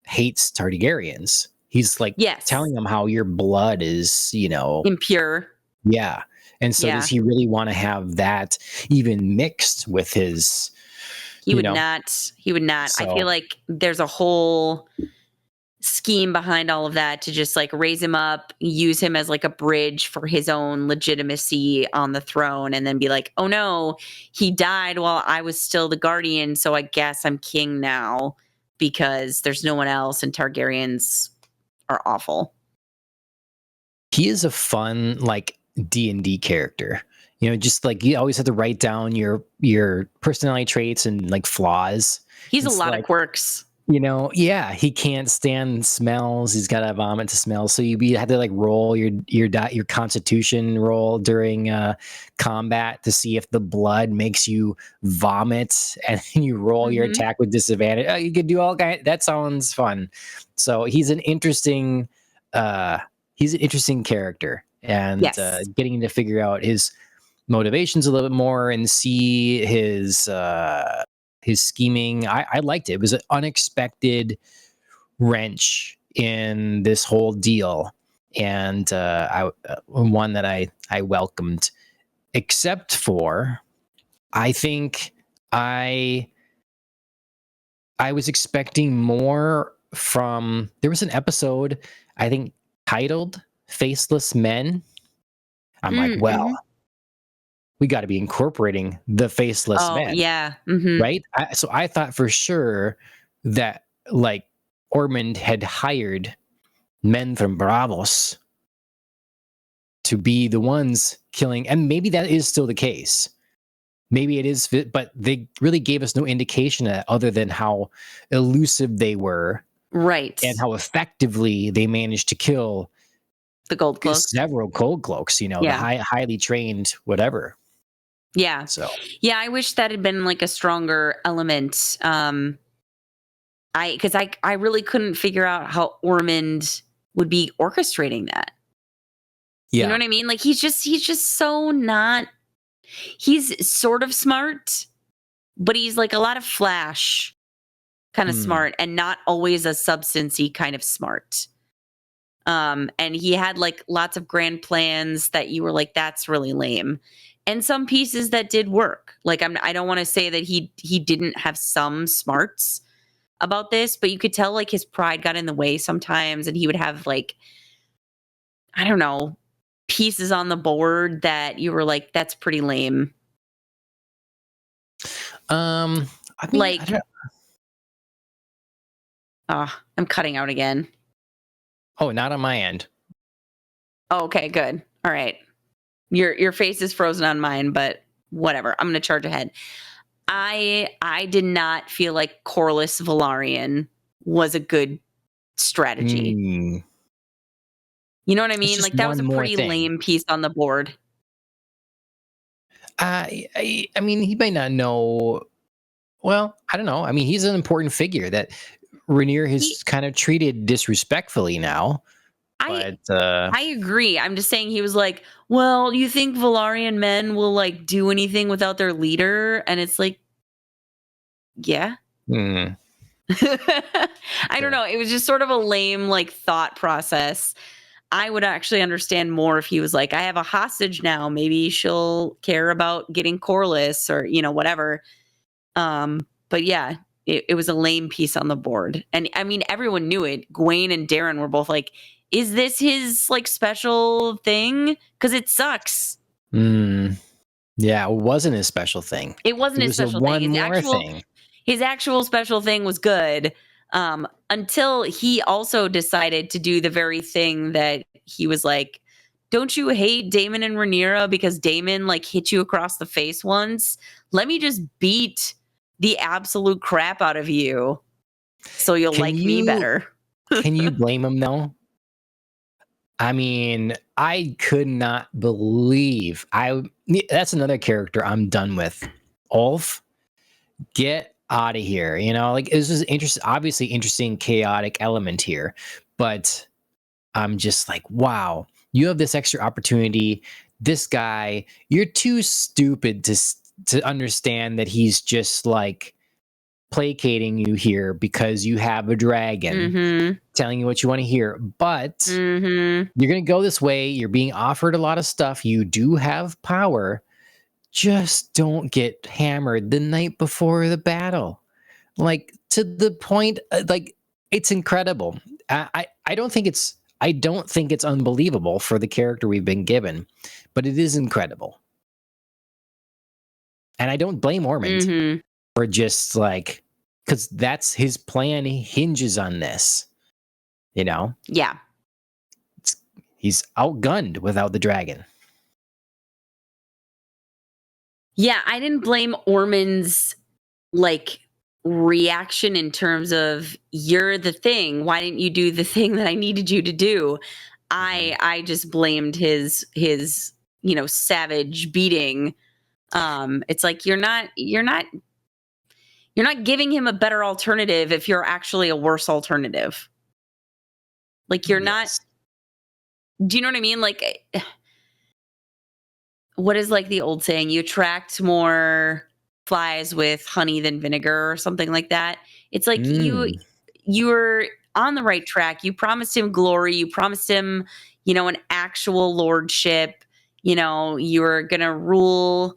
hates Targaryens. He's like telling them how your blood is, you know, impure. Yeah. And so does he really want to have that even mixed with his? He would not. So, I feel like there's a whole scheme behind all of that to just like raise him up, use him as like a bridge for his own legitimacy on the throne, and then be like, oh no, he died while I was still the guardian, so I guess I'm king now because there's no one else, and Targaryens are awful. He is a fun like D&D character. You know, just like you always have to write down your personality traits and like flaws. He's a lot of quirks. Yeah, he can't stand smells. He's got to vomit to smell. So you had to like roll your constitution roll during combat to see if the blood makes you vomit, and then you roll your Mhm. attack with disadvantage. You could do all kind. That sounds fun. So uh, he's an interesting character, and Yes. getting to figure out his motivations a little bit more and see his scheming. I liked it. It was an unexpected wrench in this whole deal, and one that I welcomed. Except for, I think I I was expecting more from. There was an episode, I think, titled "Faceless Men." I'm like, well, Mhm. we got to be incorporating the faceless Oh, men, yeah. Mhm. right? So I thought for sure that like Ormond had hired men from Bravos to be the ones killing, and maybe that is still the case. Maybe it is, but they really gave us no indication of that other than how elusive they were Right. and how effectively they managed to kill The gold cloaks. several cold cloaks. The Yeah. highly trained whatever. Yeah. So Yeah, I wish that had been like a stronger element. I really couldn't figure out how Ormond would be orchestrating that. You know yeah. what I mean? Like he's just so not he's sort of smart, but he's like a lot of flash kind of Hmm. smart and not always a substancy kind of smart. And he had like lots of grand plans that you were like, that's really lame. And some pieces that did work. Like I don't want to say that he didn't have some smarts about this, but you could tell like his pride got in the way sometimes, and he would have like, I don't know, pieces on the board that you were like, that's pretty lame. I mean, I Like, don't. I'm cutting out again. Oh, not on my end. Oh, okay, good. All right. Your face is frozen on mine, but whatever. I'm gonna charge ahead. I did not feel like Corliss Valarian was a good strategy. Mm, You know what I it's mean? just Like that was one a more pretty thing. lame piece on the board. I mean, he may not know. Well, I don't know. I mean, he's an important figure that Rainier He, has kind of treated disrespectfully now. I But I agree. I'm just saying he was like, well, you think Valarian men will like do anything without their leader? And it's like, yeah. hmm, I don't sure. know. It was just sort of a lame like thought process. I would actually understand more if he was like, I have a hostage now. Maybe she'll care about getting Corliss or, whatever. But yeah, it was a lame piece on the board. And I mean, everyone knew it. Gwaine and Darren were both like, is this his like special thing? Because it sucks. Hmm. Yeah, it wasn't a special thing. It It wasn't his was a special thing. one more thing. His actual special thing was good. Until he also decided to do the very thing that he was like, don't you hate Damon and Rhaenyra because Damon like hit you across the face once? Let me just beat the absolute crap out of you so you'll Can like me you better. can you blame him though? I mean, I could not believe that's another character I'm done with. Ulf, get out of here. Like this is interesting, obviously interesting, chaotic element here, but I'm just like, wow, you have this extra opportunity. This guy, you're too stupid to understand that he's just like placating you here because you have a dragon Mm-hmm. telling you what you want to hear. But Mm-hmm. you're going to go this way. You're being offered a lot of stuff. You do have power. Just don't get hammered the night before the battle. Like to the point, like it's incredible. I don't think it's unbelievable for the character we've been given, but it is incredible. And I don't blame Ormond Mm-hmm. for just like, because that's his plan. He hinges on this. You know, Yeah. it's, he's outgunned without the dragon. Yeah, I didn't blame Ormond's like reaction in terms of, you're the thing. Why didn't you do the thing that I needed you to do? I just blamed his savage beating. It's like you're not giving him a better alternative if you're actually a worse alternative. Like you're not. Yes. Do you know what I mean? Like, what is like the old saying? You attract more flies with honey than vinegar, or something like that. It's like you're on the right track. You promised him glory. You promised him, an actual lordship. You were gonna rule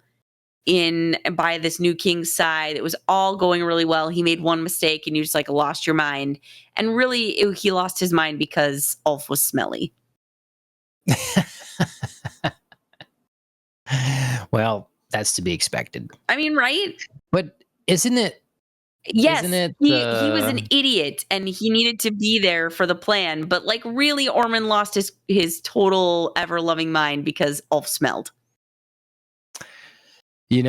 by this new king's side. It was all going really well. He made one mistake, and you just like lost your mind. And really, he lost his mind because Ulf was smelly. Well, that's to be expected. I mean, right? But isn't it? Yes, Isn't it? he was an idiot, and he needed to be there for the plan. But like, really, Ormond lost his total ever loving mind because Ulf smelled. It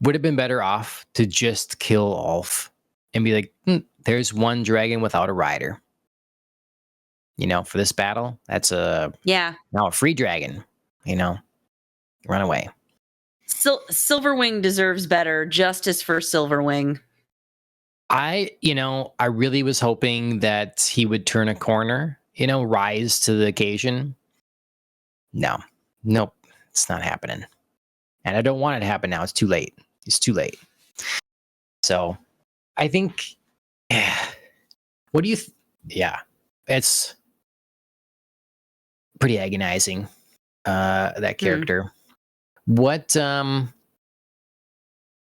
would have been better off to just kill Ulf and be like, there's one dragon without a rider. For this battle, that's now a free dragon. Run away. Silverwing deserves better. Justice for Silverwing. I really was hoping that he would turn a corner, rise to the occasion. No, nope, it's not happening. And I don't want it to happen now. It's too late. It's too late. So I think, what do you, it's pretty agonizing, that character. What, if you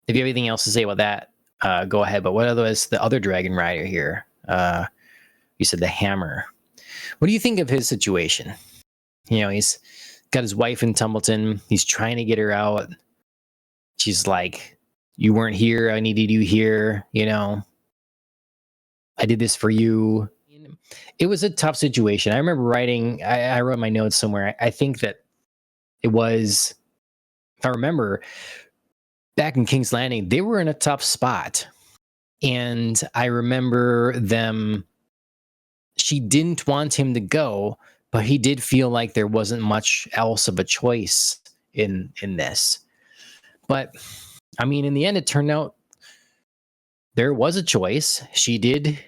have anything else to say about that, go ahead. But what is the other dragon rider here? You said the Hammer. What do you think of his situation? He's got his wife in Tumbleton. He's trying to get her out. She's like, you weren't here. I needed you here. I did this for you. It was a tough situation. I remember writing, I wrote my notes somewhere. I think that it was, if I remember, back in King's Landing, they were in a tough spot. And I remember she didn't want him to go, but he did feel like there wasn't much else of a choice in this. But I mean, in the end, it turned out there was a choice. She did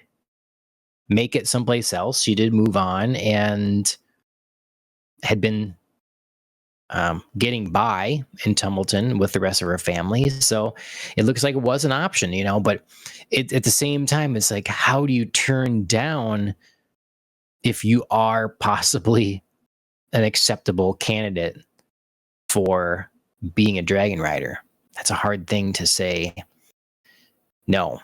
make it someplace else. She did move on and had been getting by in Tumbleton with the rest of her family. So it looks like it was an option, but at the same time, it's like, how do you turn down if you are possibly an acceptable candidate for being a dragon rider? That's a hard thing to say no.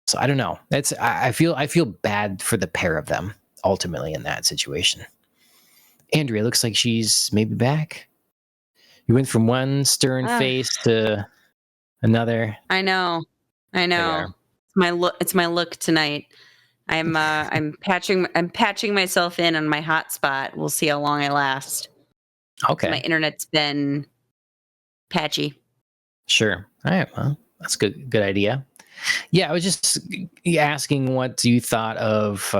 So I don't know. I feel bad for the pair of them ultimately in that situation. Andrea looks like she's maybe back. You went from one stern face to another. I know. It's my look tonight. I'm patching myself in on my hotspot. We'll see how long I last. Okay. My internet's been patchy. Sure. All right. Well, that's good idea. Yeah, I was just asking what you thought of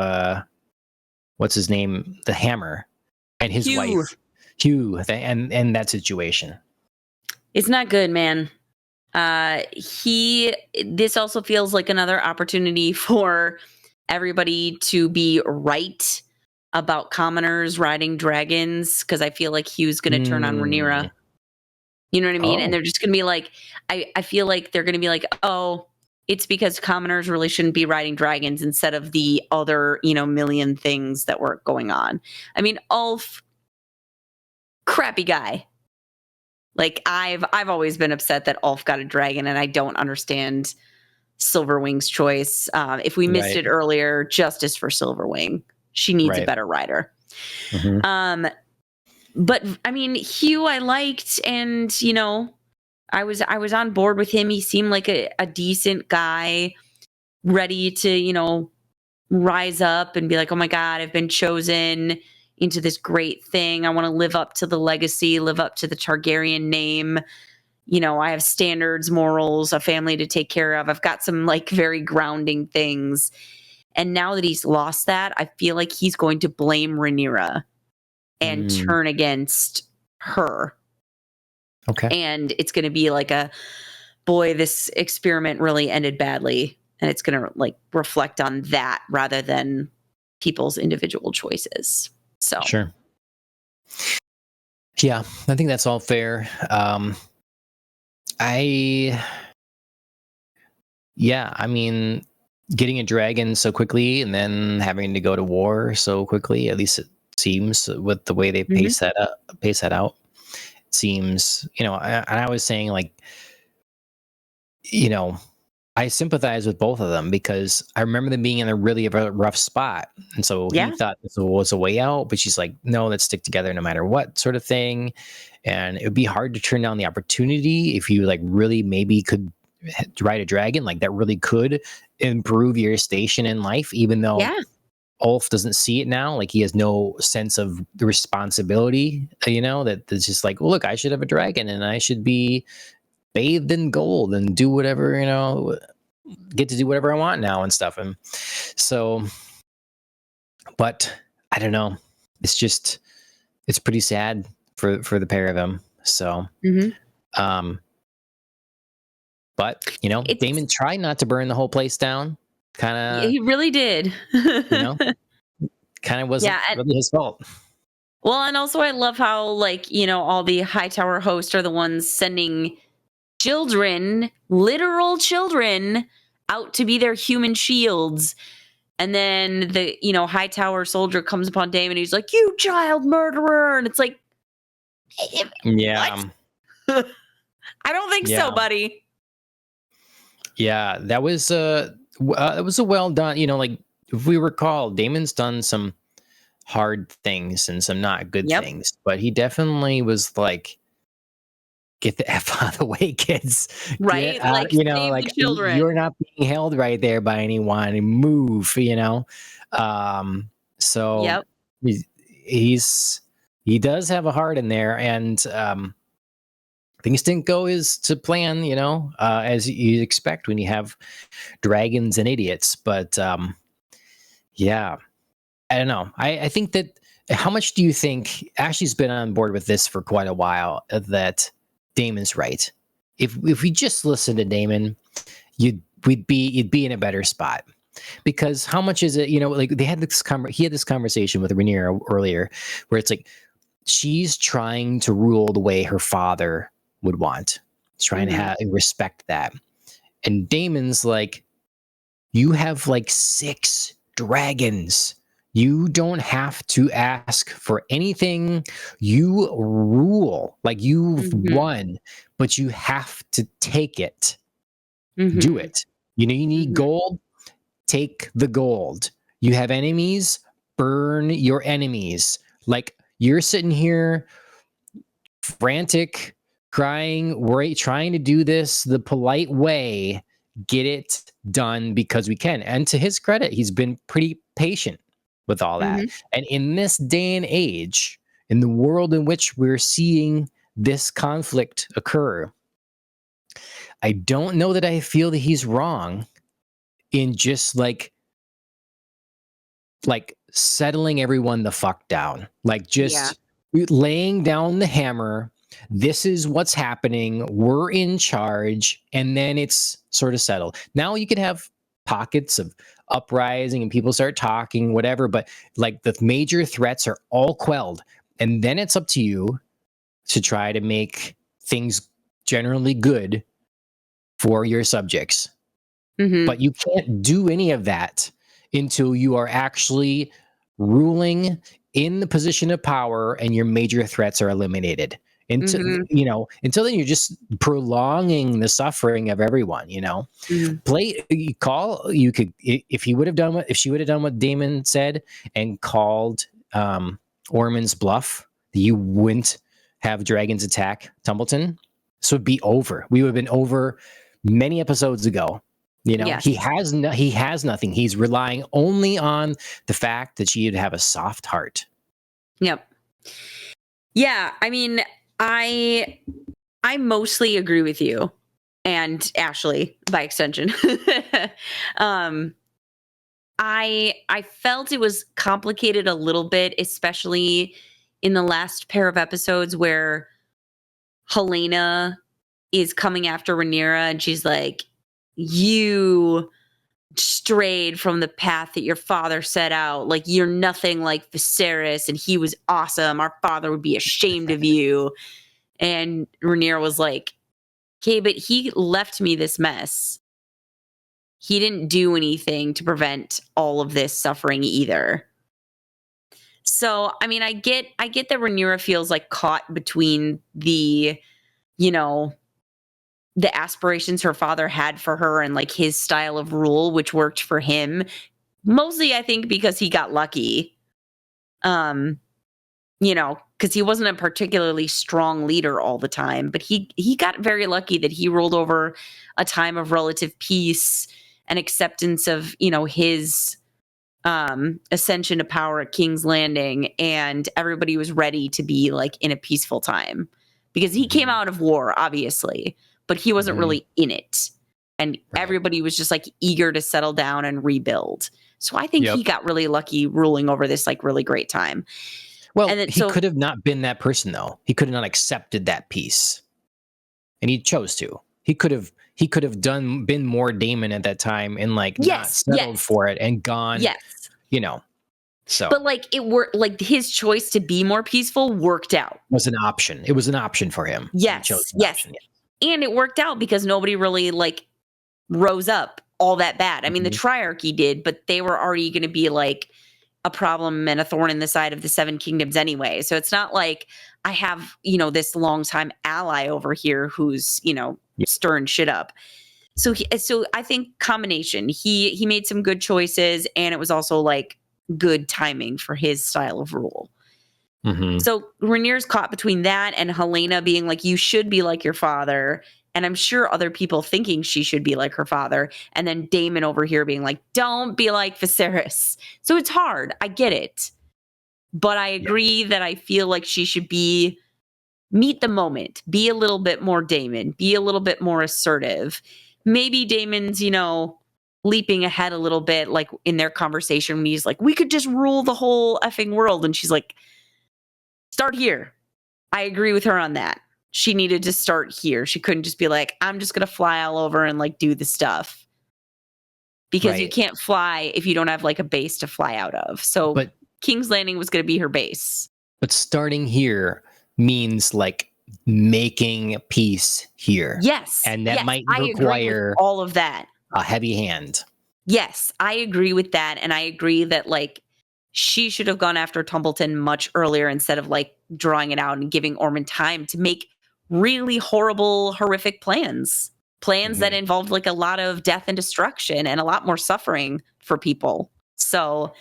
what's his name, the Hammer, and his wife, Hugh, and that situation. It's not good, man. This also feels like another opportunity for everybody to be right about commoners riding dragons, because I feel like Hugh's going to turn on Rhaenyra. You know what I mean? And they're just going to be like, I feel like they're going to be like, oh, it's because commoners really shouldn't be riding dragons instead of the other, million things that were going on. I mean, Ulf, crappy guy. Like, I've always been upset that Ulf got a dragon, and I don't understand Silverwing's choice. If we missed it earlier, justice for Silverwing. She needs a better rider. Mm-hmm. But I mean, Hugh, I liked, and I was on board with him. He seemed like a decent guy, ready to rise up and be like, oh my God, I've been chosen into this great thing. I want to live up to the legacy, live up to the Targaryen name. I have standards, morals, a family to take care of. I've got some like very grounding things. And now that he's lost that, I feel like he's going to blame Rhaenyra and turn against her. Okay. And it's going to be like boy, this experiment really ended badly. And it's going to like reflect on that rather than people's individual choices. So sure. Yeah, I think that's all fair. I mean, getting a dragon so quickly and then having to go to war so quickly, at least it seems with the way they pace that out, it seems, I was saying like, I sympathize with both of them because I remember them being in a really rough spot. And so he thought this was a way out, but she's like, no, let's stick together no matter what, sort of thing. And it would be hard to turn down the opportunity if you like really maybe could ride a dragon, like that really could improve your station in life, even though Ulf doesn't see it now. Like he has no sense of the responsibility, that it's just like, well, look, I should have a dragon and I should be bathed in gold and do whatever, get to do whatever I want now and stuff. And so, but I don't know. It's pretty sad for the pair of them. So, but Damon tried not to burn the whole place down. Kind of, he really did. Kind of wasn't really his fault. Well, and also I love how all the Hightower hosts are the ones sending children, literal children, out to be their human shields. And then the, Hightower soldier comes upon Daemon and he's like, you child murderer. And it's like, yeah. What? I don't think so, buddy. Yeah, that was it was a well done, like if we recall, Daemon's done some hard things and some not good things, but he definitely was like, get the F out of the way, kids. Right? Like, like you're not being held right there by anyone. Move, So he does have a heart in there, and things didn't go as to plan, as you expect when you have dragons and idiots. But I don't know. I think that how much do you think Ashley's been on board with this for quite a while, that Daemon's right? If we just listen to Daemon, you'd be in a better spot. Because how much is it, like he had this conversation with Rhaenyra earlier where it's like she's trying to rule the way her father would want. She's trying to respect that. And Daemon's like, you have like 6 dragons. You don't have to ask for anything. You rule, like you've won, but you have to take it. Do it. You need gold. Take the gold. You have enemies. Burn your enemies. Like you're sitting here frantic, crying, trying to do this the polite way. Get it done because we can. And to his credit, he's been pretty patient with all that. And in this day and age, in the world in which we're seeing this conflict occur, I don't know that I feel that he's wrong in just like settling everyone the fuck down. Like just laying down the hammer. This is what's happening. We're in charge. And then it's sort of settled. Now you could have pockets of uprising and people start talking, whatever. But like the major threats are all quelled. And then it's up to you to try to make things generally good for your subjects. But you can't do any of that until you are actually ruling in the position of power and your major threats are eliminated. Until then you're just prolonging the suffering of everyone, you could, if she would have done what Daemon said and called Ormond's bluff, you wouldn't have dragons attack Tumbleton. So it'd be over. We would have been over many episodes ago. He has nothing. He's relying only on the fact that she'd have a soft heart. Yep. Yeah. I mean, I I mostly agree with you and Ashley by extension. um, I felt it was complicated a little bit, especially in the last pair of episodes where Helena is coming after Rhaenyra and she's like, you strayed from the path that your father set out. Like, you're nothing like Viserys and he was awesome. Our father would be ashamed of you. And Rhaenyra was like, okay, but he left me this mess. He didn't do anything to prevent all of this suffering either. So, I mean, I get that Rhaenyra feels like caught between the, you know, the aspirations her father had for her and like his style of rule, which worked for him. Mostly, I think, because he got lucky. Because he wasn't a particularly strong leader all the time, but he got very lucky that he rolled over a time of relative peace and acceptance of, his ascension to power at King's Landing, and everybody was ready to be like in a peaceful time because he came out of war, obviously, but he wasn't really in it. And everybody was just like eager to settle down and rebuild. So I think he got really lucky ruling over this like really great time. Well, and then, he could have not been that person, though. He could have not accepted that peace, and he chose to. He could have been more Daemon at that time and like not settled for it and gone. So. But like it worked. Like his choice to be more peaceful worked out. Was an option. It was an option for him. Yes. Option, and it worked out because nobody really like rose up all that bad. I mean, the Triarchy did, but they were already going to be like a problem and a thorn in the side of the Seven Kingdoms anyway. So it's not like I have, this longtime ally over here who's, stirring shit up. So I think combination, he made some good choices, and it was also like good timing for his style of rule. So Rhaenyra's caught between that and Helena being like, you should be like your father. And I'm sure other people thinking she should be like her father. And then Daemon over here being like, don't be like Viserys. So it's hard. I get it. But I agree that I feel like she should meet the moment, be a little bit more Daemon, be a little bit more assertive. Maybe Daemon's, leaping ahead a little bit, like in their conversation when he's like, we could just rule the whole effing world. And she's like, start here. I agree with her on that. She needed to start here. She couldn't just be like, I'm just going to fly all over and like do the stuff. Because you can't fly if you don't have like a base to fly out of. So King's Landing was going to be her base. But starting here means like making peace here. Yes. And that might require all of that. A heavy hand. Yes, I agree with that. And I agree that like she should have gone after Tumbleton much earlier instead of like drawing it out and giving Ormond time to make really horrible, horrific plans that involved like a lot of death and destruction and a lot more suffering for people. So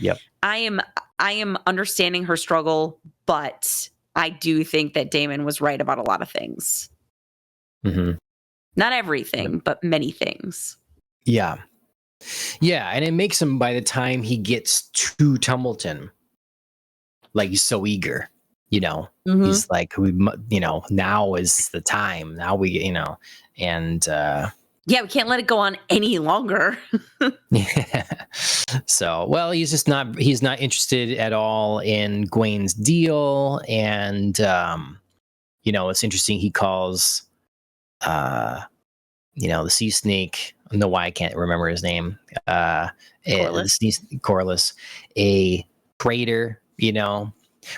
I am understanding her struggle, but I do think that Daemon was right about a lot of things. Not everything, but many things. Yeah. Yeah, and it makes him, by the time he gets to Tumbleton, like he's so eager, he's like, now is the time. Now we, and yeah, we can't let it go on any longer. So, well, he's not interested at all in Gwen's deal, and it's interesting. He calls, the sea snake. No, why I can't remember his name. Corlys, a traitor,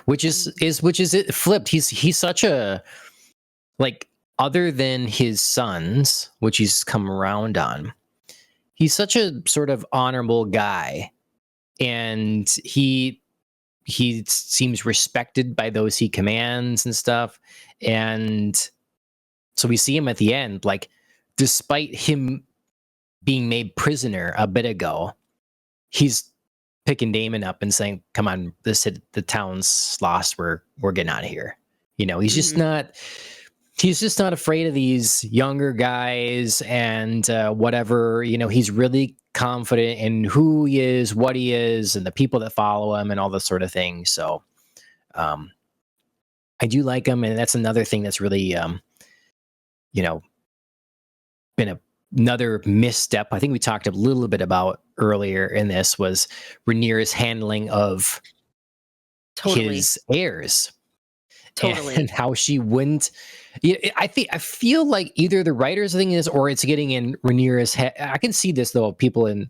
which is it flipped. He's such a, like, other than his sons, which he's come around on, he's such a sort of honorable guy, and he seems respected by those he commands and stuff. And so we see him at the end, like, despite him being made prisoner a bit ago, he's picking Daemon up and saying, come on, the town's lost. We're getting out of here. He's just not afraid of these younger guys and whatever, he's really confident in who he is, what he is, and the people that follow him and all this sort of thing. So I do like him. And that's another thing that's really you know, been another misstep. I think we talked a little bit about earlier in this was Rhaenyra's handling of Totally. his heirs Totally. and how she wouldn't. I feel like either the writers are thinking this or it's getting in Rhaenyra's head. I can see this though. People in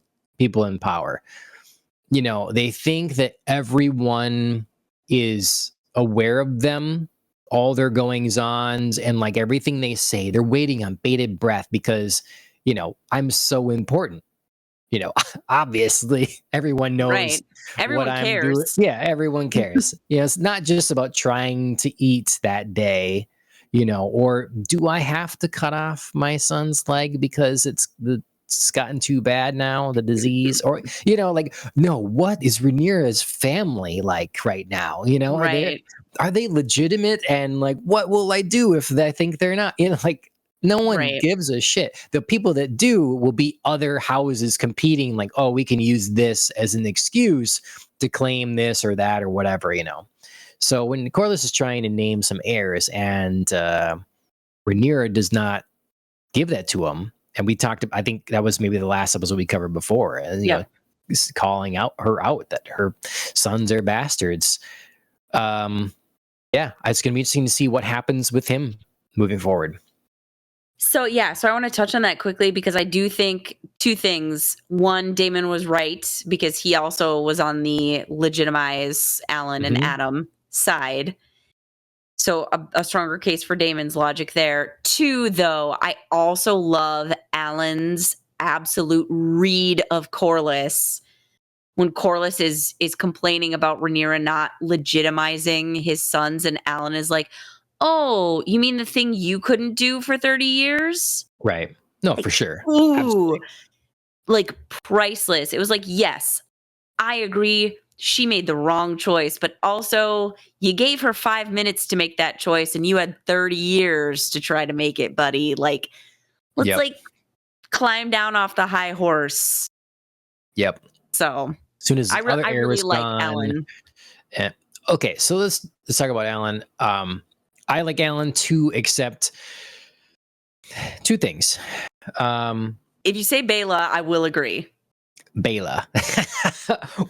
power, they think that everyone is aware of them, all their goings ons, and like everything they say, they're waiting on bated breath because, I'm so important. Obviously everyone knows Right. Everyone what I'm cares. doing. Yeah, everyone cares. It's not just about trying to eat that day, or do I have to cut off my son's leg because it's gotten too bad now, the disease, or like, no, what is Rhaenyra's family like right now? Right. Are they legitimate? And like, what will I do if I think they're not? Like, no one Right. gives a shit. The people that do will be other houses competing, like, oh, we can use this as an excuse to claim this or that or whatever, So when Corlys is trying to name some heirs and Rhaenyra does not give that to him, and we talked, I think that was maybe the last episode we covered before, and calling her out that her sons are bastards. Yeah, it's going to be interesting to see what happens with him moving forward. So I want to touch on that quickly because I do think two things. One, Daemon was right because he also was on the legitimize Alan and Adam side. So a stronger case for Daemon's logic there. Two, though, I also love Alan's absolute read of Corlys when Corlys is complaining about Rhaenyra not legitimizing his sons, and Alan is like, oh, you mean the thing you couldn't do for 30 years? Right. No, for sure. Ooh, absolutely. Like priceless. It was like, yes, I agree. She made the wrong choice, but also you gave her 5 minutes to make that choice and you had 30 years to try to make it, buddy. Like, let's like climb down off the high horse. Yep. So as soon as I really like gone, Alan. Okay, so let's talk about Alan. I like Alan too, except two things. If you say Bela, I will agree. Bela.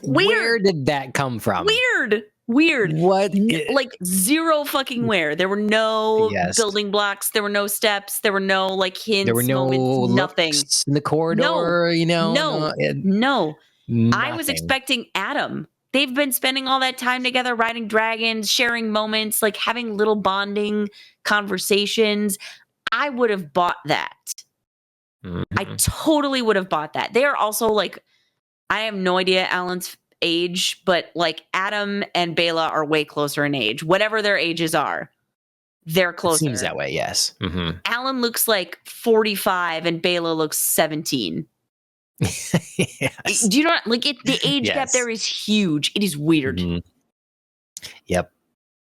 Where did that come from? Weird. What? Like zero fucking where. There were no building blocks. There were no steps. There were no like hints. There were no moments, nothing in the corridor. No. I was expecting Adam. They've been spending all that time together, riding dragons, sharing moments, like having little bonding conversations. I would have bought that. I totally would have bought that. They are also like, I have no idea Alan's age, but like Adam and Bela are way closer in age. Whatever their ages are, they're closer. It seems that way, yes. Alan looks like 45 and Bela looks 17. Yes. Do you know, like the age gap there is huge. It is weird. Yep.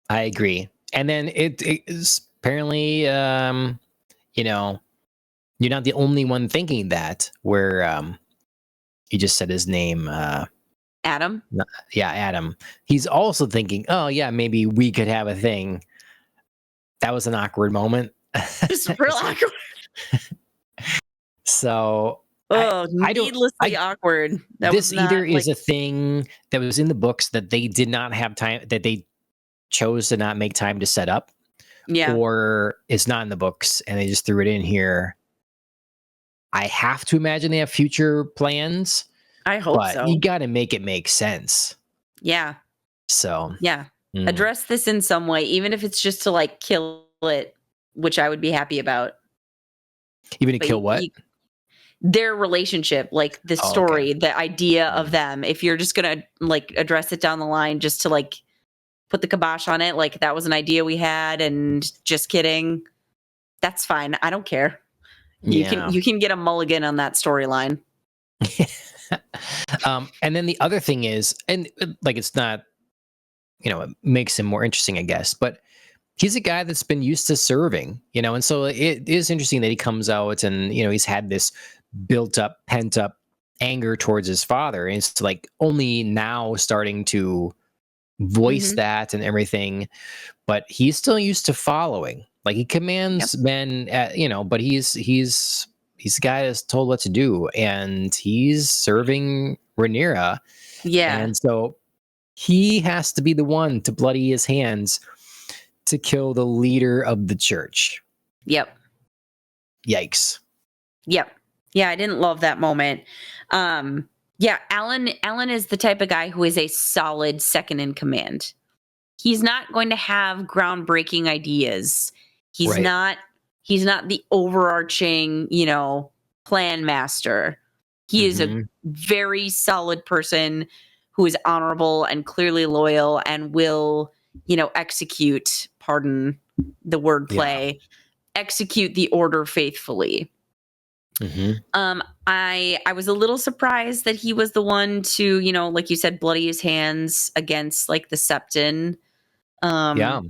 I agree. And then it is apparently, you're not the only one thinking that, where you just said his name. Adam? Yeah, Adam. He's also thinking, oh, yeah, maybe we could have a thing. That was an awkward moment. Just real awkward. So, needlessly awkward. This either is a thing that was in the books that they did not have time, that they chose to not make time to set up. Yeah. Or it's not in the books and they just threw it in here. I have to imagine they have future plans. I hope so. You got to make it make sense. Yeah. So. Yeah. Address this in some way, even if it's just to like kill it, which I would be happy about. Even to kill what? Their relationship, like the story, the idea of them. If you're just going to like address it down the line just to like put the kibosh on it, like that was an idea we had and just kidding. That's fine. I don't care. You can get a mulligan on that storyline. And then the other thing is, and like it's not, it makes him more interesting, I guess, but he's a guy that's been used to serving, and so it is interesting that he comes out and, he's had this built up, pent up anger towards his father. And it's like only now starting to voice that and everything, but he's still used to following. Like he commands men, but he's the guy that's told what to do, and he's serving Rhaenyra, Yeah. and so he has to be the one to bloody his hands to kill the leader of the church. Yep. Yikes. Yep. Yeah, I didn't love that moment. Yeah, Alan is the type of guy who is a solid second in command. He's not going to have groundbreaking ideas. He's Right. not the overarching, plan master. He is a very solid person who is honorable and clearly loyal and will, execute, pardon the wordplay, execute the order faithfully. I was a little surprised that he was the one to, like you said, bloody his hands against like the Septon. Yeah.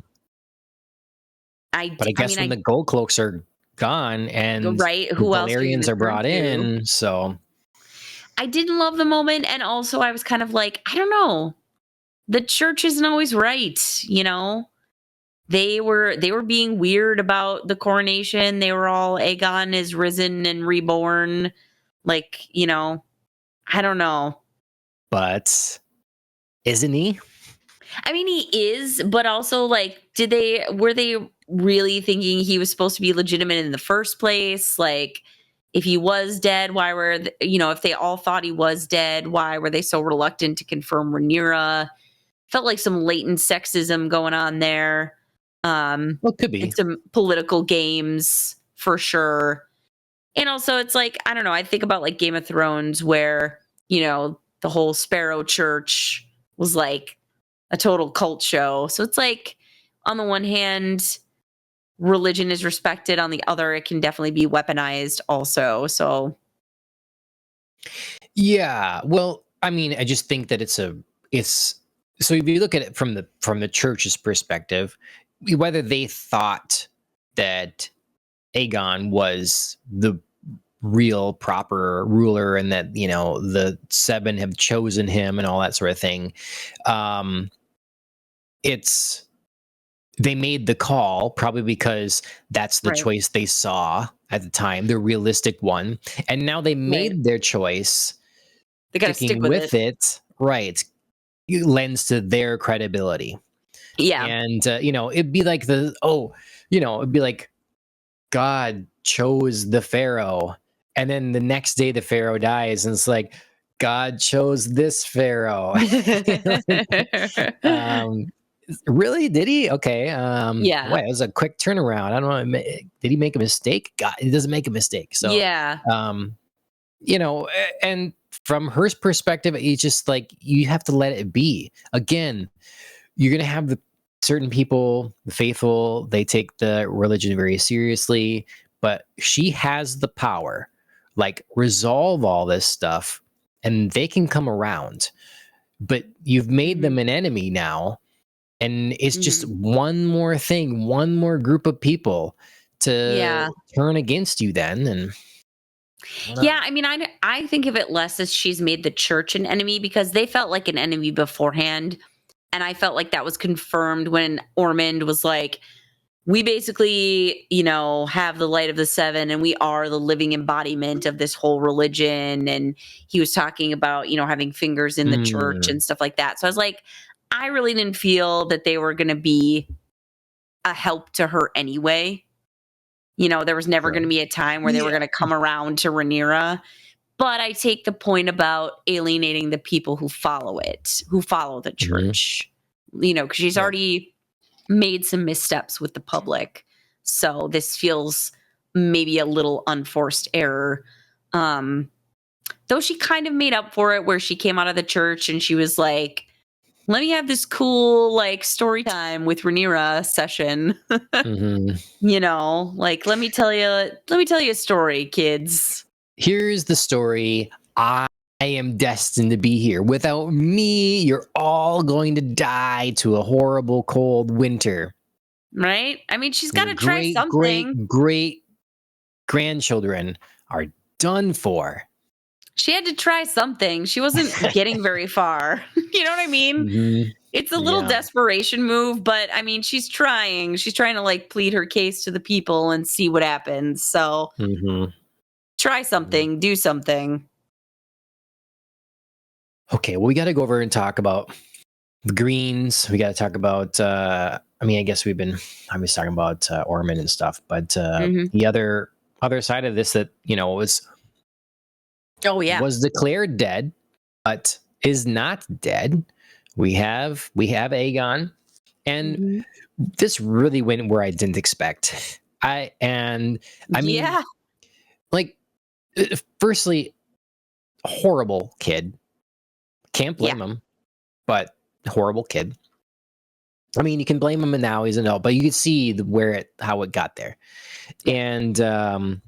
I guess when the gold cloaks are gone and right, the who else are you Valerians gonna are brought turn to? in, so I didn't love the moment, and also I was kind of like, I don't know. The church isn't always right, They were being weird about the coronation. They were all Aegon is risen and reborn. Like, I don't know. But isn't he? I mean, he is, but also like, were they really thinking he was supposed to be legitimate in the first place? Like, if he was dead, why were, if they all thought he was dead, why were they so reluctant to confirm Rhaenyra? Felt like some latent sexism going on there. Well, could be. And some political games for sure. And also it's like, I don't know, I think about like Game of Thrones where, the whole Sparrow Church was like a total cult show. So it's like, on the one hand, religion is respected. On the other, it can definitely be weaponized also. So Yeah. Well, I mean, I just think that it's so if you look at it from the church's perspective, whether they thought that Aegon was the real proper ruler and that the seven have chosen him and all that sort of thing, it's they made the call probably because that's the right. choice they saw at the time, the realistic one, and now they made their choice. They got to stick Sticking with it, right, lends to their credibility. Yeah. And it'd be like it'd be like God chose the Pharaoh, and then the next day the Pharaoh dies, and it's like God chose this Pharaoh. Really? Did he? Okay. Yeah. Wow, it was a quick turnaround. I don't know. Did he make a mistake? God, he doesn't make a mistake. So, Yeah. And from her perspective, it's just like you have to let it be. Again, you're gonna have the certain people, the faithful, they take the religion very seriously, but she has the power, like resolve all this stuff, and they can come around. But you've made them an enemy now, and it's just one more thing, one more group of people to turn against you then. And yeah, I mean, I think of it less as she's made the church an enemy because they felt like an enemy beforehand. And I felt like that was confirmed when Ormond was like, we basically, have the light of the seven and we are the living embodiment of this whole religion. And he was talking about, having fingers in the church and stuff like that. So I was like, I really didn't feel that they were going to be a help to her anyway. There was never going to be a time where they were going to come around to Rhaenyra. But I take the point about alienating the people who follow it, who follow the church, because she's already made some missteps with the public. So this feels maybe a little unforced error. Though she kind of made up for it where she came out of the church and she was like, let me have this cool like story time with Rhaenyra session. Like, let me tell you a story, kids. Here's the story. I am destined to be here. Without me, you're all going to die to a horrible cold winter. Right? I mean, she's got to try something. Great grandchildren are done for. She had to try something. She wasn't getting very far. You know what I mean? It's a little Yeah. desperation move, but I mean, she's trying. She's trying to like plead her case to the people and see what happens. So try something, do something. Okay, well, we got to go over and talk about the greens. We got to talk about. I mean, I guess I was talking about Ormond and stuff, but the other side of this that was declared dead, but is not dead. We have Aegon, and this really went where I didn't expect. I mean, like, firstly, horrible kid. Can't blame him, but horrible kid. I mean, you can blame him now, he's an adult, but you can see how it got there. And but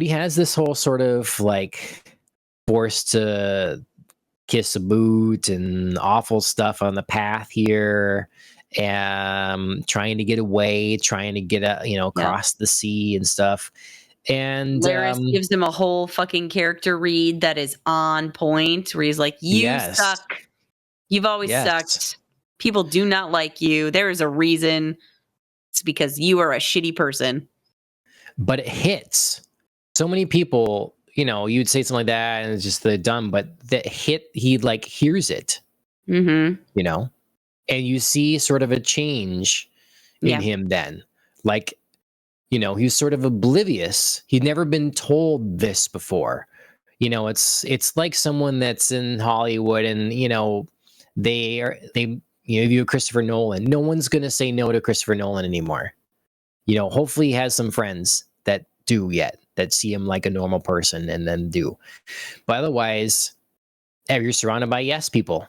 he has this whole sort of like forced to kiss a boot and awful stuff on the path here. Trying to get away, trying to get across the sea and stuff. And Laris gives him a whole fucking character read that is on point, where he's like, "You suck. You've always sucked. People do not like you. There is a reason. It's because you are a shitty person." But it hits so many people. You'd say something like that, and it's just the dumb. But that hit, he like hears it. And you see sort of a change in him. Then, like, he was sort of oblivious. He'd never been told this before. It's like someone that's in Hollywood, and if you have Christopher Nolan, no one's gonna say no to Christopher Nolan anymore. Hopefully he has some friends that do that see him like a normal person and then do. But otherwise, you're surrounded by yes people,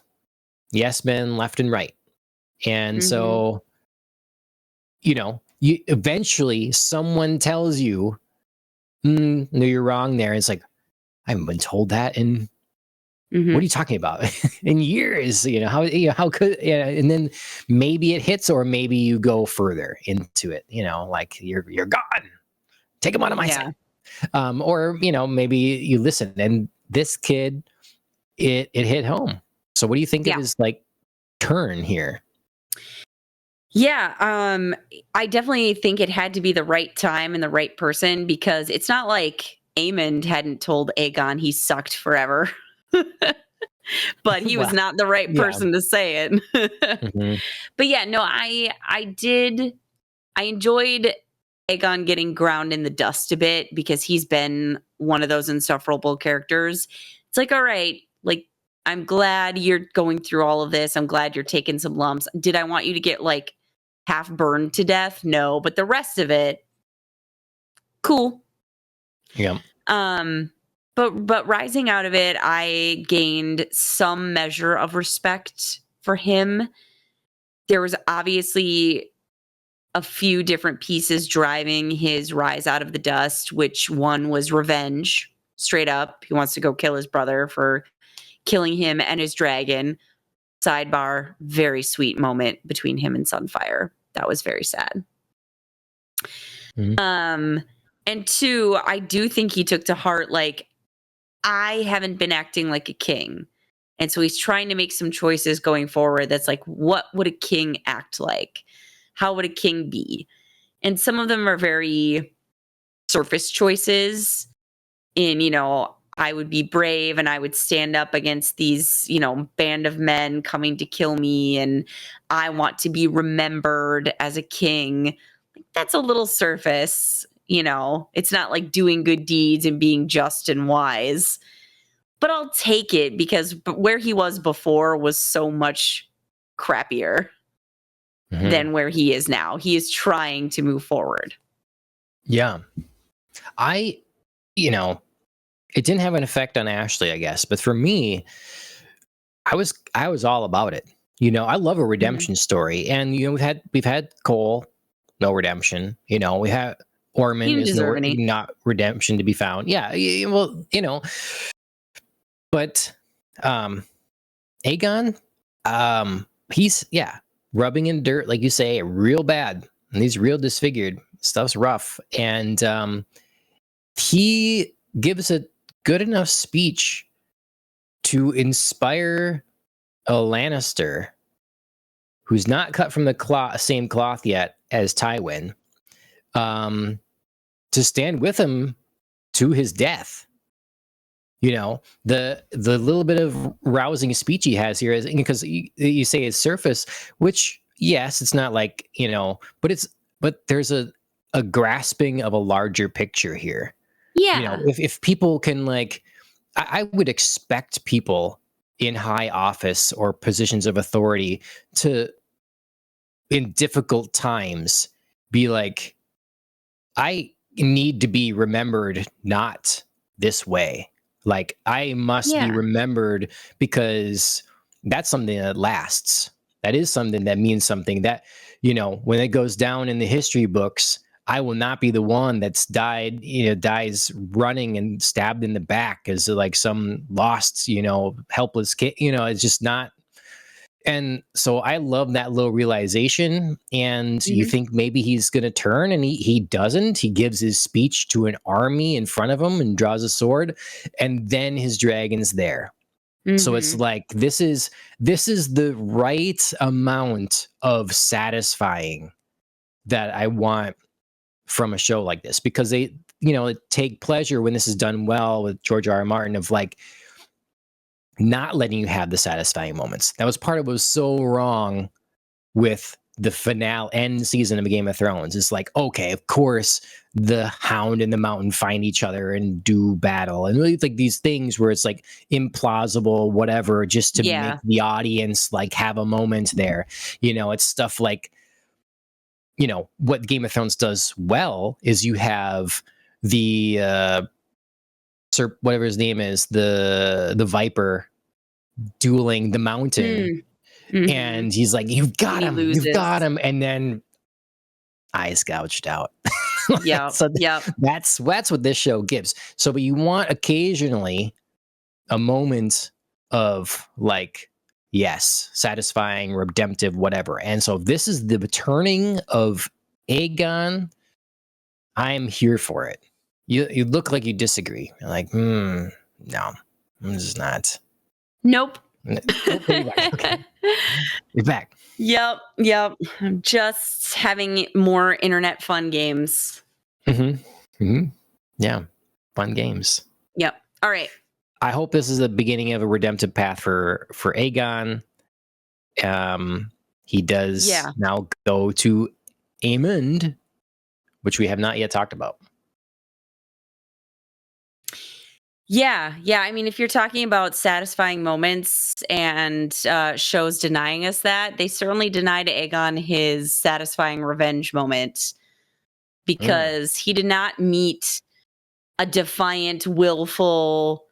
yes men left and right. And so, you eventually someone tells you, no, you're wrong there. It's like, I haven't been told that in what are you talking about? In years, how could, and then maybe it hits, or maybe you go further into it, like you're gone. Take him out of my sight. Or, maybe you listen, and this kid, it hit home. So what do you think of his like turn here? Yeah, I definitely think it had to be the right time and the right person, because it's not like Aemond hadn't told Aegon he sucked forever. But he was not the right person to say it. But yeah, no, I enjoyed Aegon getting ground in the dust a bit, because he's been one of those insufferable characters. It's like, all right, like, I'm glad you're going through all of this. I'm glad you're taking some lumps. Did I want you to get like half burned to death? No, but the rest of it, cool. Yeah. But rising out of it, I gained some measure of respect for him. There was obviously a few different pieces driving his rise out of the dust, which one was revenge, straight up. He wants to go kill his brother for killing him and his dragon. Sidebar, very sweet moment between him and Sunfire. That was very sad. And two, I do think he took to heart, like, I haven't been acting like a king. And so he's trying to make some choices going forward that's like, what would a king act like? How would a king be? And some of them are very surface choices in, I would be brave and I would stand up against these, band of men coming to kill me, and I want to be remembered as a king. That's a little surface, It's not like doing good deeds and being just and wise. But I'll take it, because where he was before was so much crappier than where he is now. He is trying to move forward. Yeah. It didn't have an effect on Ashley, I guess. But for me, I was all about it. I love a redemption story. And, we've had Cole, no redemption. We had Ormond is not redemption to be found. Yeah. Well, but Aegon, he's rubbing in dirt, like you say, real bad, and he's real disfigured. Stuff's rough, and he gives a good enough speech to inspire a Lannister who's not cut from the same cloth yet as Tywin, to stand with him to his death. You know, the little bit of rousing speech he has here is because you say it's surface, which yes, it's not like, you know, but there's a grasping of a larger picture here. Yeah. You know, if people can, like, I would expect people in high office or positions of authority to, in difficult times, be like, I need to be remembered not this way. Like, I must be remembered because that's something that lasts. That is something that means something that, you know, when it goes down in the history books, I will not be the one that's dies running and stabbed in the back as like some lost, you know, helpless kid. You know, it's just not. And so I love that little realization. And you think maybe he's going to turn, and he doesn't. He gives his speech to an army in front of him and draws a sword, and then his dragon's there. So it's like, this is the right amount of satisfying that I want from a show like this, because they, you know, take pleasure when this is done well with George R.R. Martin, of like not letting you have the satisfying moments. That was part of what was so wrong with the finale end season of Game of Thrones. It's like, okay, of course the Hound and the Mountain find each other and do battle, and really like these things where it's like implausible, whatever, just to make the audience like have a moment there. You know, it's stuff like, you know, what Game of Thrones does well is you have the whatever his name is, the Viper dueling the Mountain. And he's like, you've got him, and then eyes gouged out. So that's what this show gives. So, but you want occasionally a moment of like, yes, satisfying, redemptive, whatever. And so this is the returning of Aegon. I'm here for it. You look like you disagree. You're like, no, I'm just not. Nope. Okay. You're back. Yep. I'm just having more internet fun games. Yeah, fun games. Yep. All right. I hope this is the beginning of a redemptive path for Aegon. He does now go to Aemond, which we have not yet talked about. Yeah. I mean, if you're talking about satisfying moments and shows denying us that, they certainly denied Aegon his satisfying revenge moment, because he did not meet a defiant, willful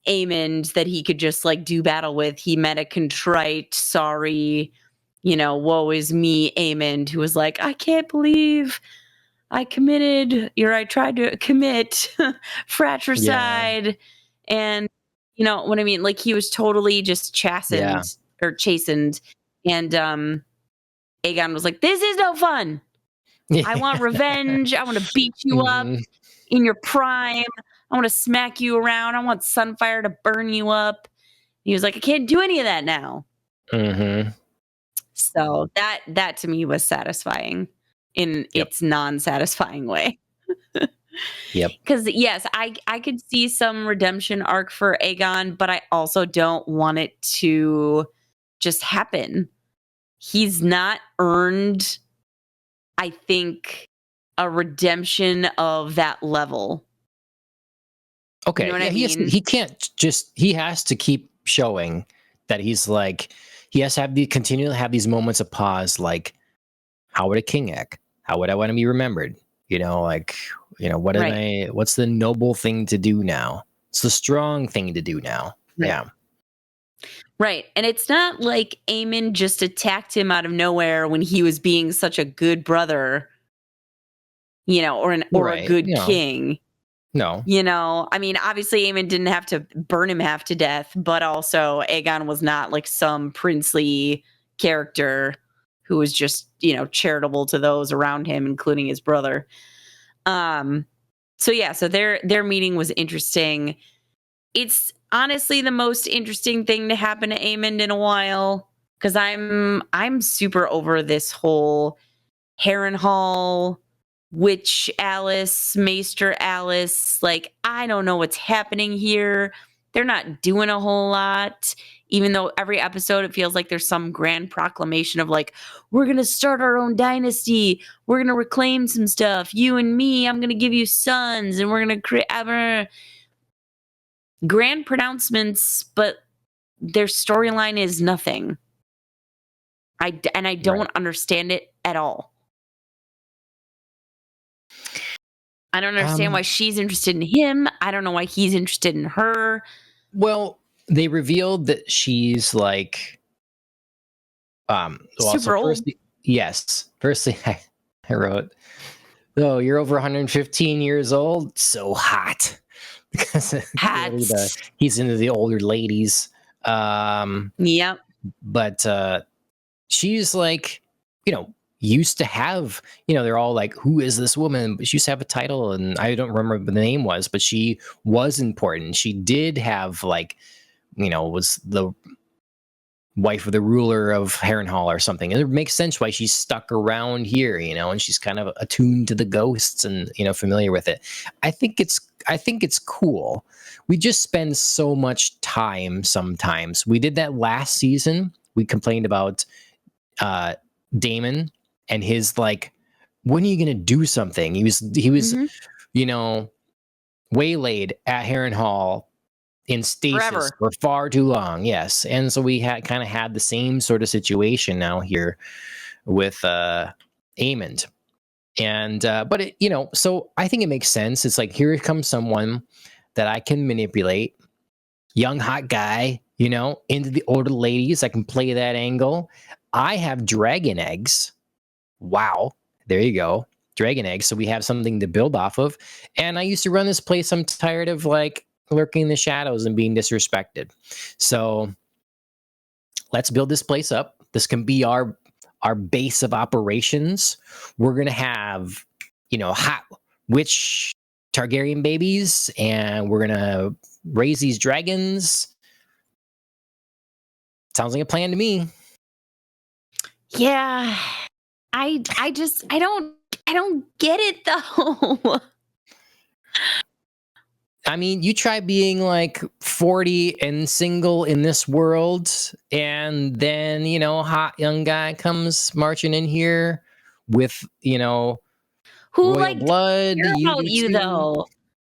Aemond that he could just like do battle with. He met a contrite, sorry, you know, woe is me Aemond, who was like, I can't believe I tried to commit fratricide. And you know what I mean? Like, he was totally just chastened. And Aegon was like, this is no fun. I want revenge. I want to beat you up in your prime. I want to smack you around. I want Sunfire to burn you up. He was like, I can't do any of that now. So that to me was satisfying in its non-satisfying way. Because yes, I could see some redemption arc for Aegon, but I also don't want it to just happen. He's not earned, I think, a redemption of that level. Okay. You know what I mean? He can't just, he has to keep showing that he's like, he has to have continue to have these moments of pause, like, how would a king act? How would I want to be remembered? You know, like, you know, what's the noble thing to do now? It's the strong thing to do now. Right. Yeah. Right. And it's not like Aemon just attacked him out of nowhere when he was being such a good brother, you know, or a good king. No. You know, I mean, obviously Aemon didn't have to burn him half to death, but also Aegon was not like some princely character who was just, you know, charitable to those around him, including his brother. So their meeting was interesting. it's honestly the most interesting thing to happen to Aemond in a while, because I'm super over this whole Harrenhal, Witch Alice, Maester Alice. Like, I don't know what's happening here. They're not doing a whole lot, even though every episode it feels like there's some grand proclamation of like, we're going to start our own dynasty. We're going to reclaim some stuff. You and me, I'm going to give you sons, and we're going to create grand pronouncements, but their storyline is nothing. I don't understand it at all. I don't understand why she's interested in him. I don't know why he's interested in her. Well, they revealed that she's like, super old. Firstly, I wrote, "Oh, you're over 115 years old. So hot." Because he's into the older ladies. Yep. But she's like, used to have, they're all like, who is this woman? But she used to have a title, and I don't remember what the name was, but she was important. She did have like, was the wife of the ruler of Harrenhal or something. And it makes sense why she's stuck around here, and she's kind of attuned to the ghosts and, familiar with it. I think it's cool. We just spend so much time sometimes. We did that last season. We complained about Daemon and his like, when are you going to do something? He was, waylaid at Harrenhal in stasis Forever. for far too long. Yes. And so we kind of had the same sort of situation now here with Aemond. And but it, so I think it makes sense. It's like, here comes someone that I can manipulate, young hot guy, into the older ladies. I can play that angle. I have dragon eggs. Wow. There you go. Dragon eggs. So we have something to build off of. And I used to run this place. I'm tired of like lurking in the shadows and being disrespected. So let's build this place up. This can be our base of operations. We're going to have, hot witch Targaryen babies, and we're going to raise these dragons. Sounds like a plan to me. Yeah. I don't get it though. I mean, you try being like 40 and single in this world, and then, a hot young guy comes marching in here with, Who royal like blood. care You about do you too. though?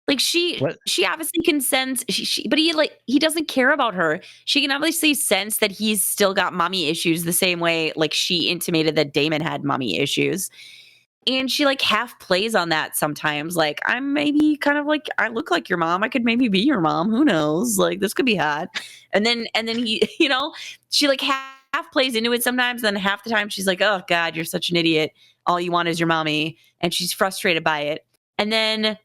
Like she obviously can sense, but he doesn't care about her. She can obviously sense that he's still got mommy issues the same way like she intimated that Daemon had mommy issues. And she like half plays on that sometimes. Like, I'm maybe kind of like, I look like your mom. I could maybe be your mom. Who knows? Like, this could be hot. And then he, she like half plays into it sometimes. Then half the time she's like, oh God, you're such an idiot. All you want is your mommy. And she's frustrated by it. And then,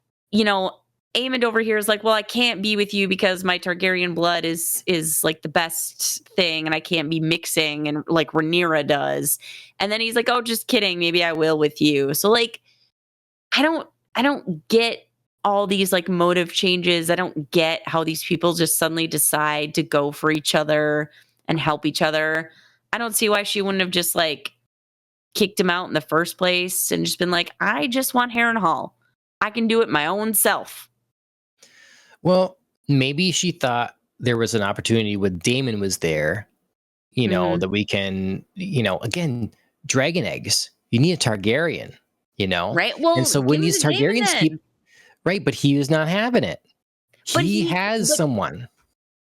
Aemond over here is like, well, I can't be with you because my Targaryen blood is like the best thing, and I can't be mixing and like Rhaenyra does. And then he's like, oh, just kidding. Maybe I will with you. So like, I don't get all these like motive changes. I don't get how these people just suddenly decide to go for each other and help each other. I don't see why she wouldn't have just like kicked him out in the first place and just been like, I just want Harrenhal. I can do it my own self. Well, maybe she thought there was an opportunity when Daemon was there, that we can, again, dragon eggs. You need a Targaryen, Right? Well, and so when these Targaryens keep, right, but he was not having it. He has someone.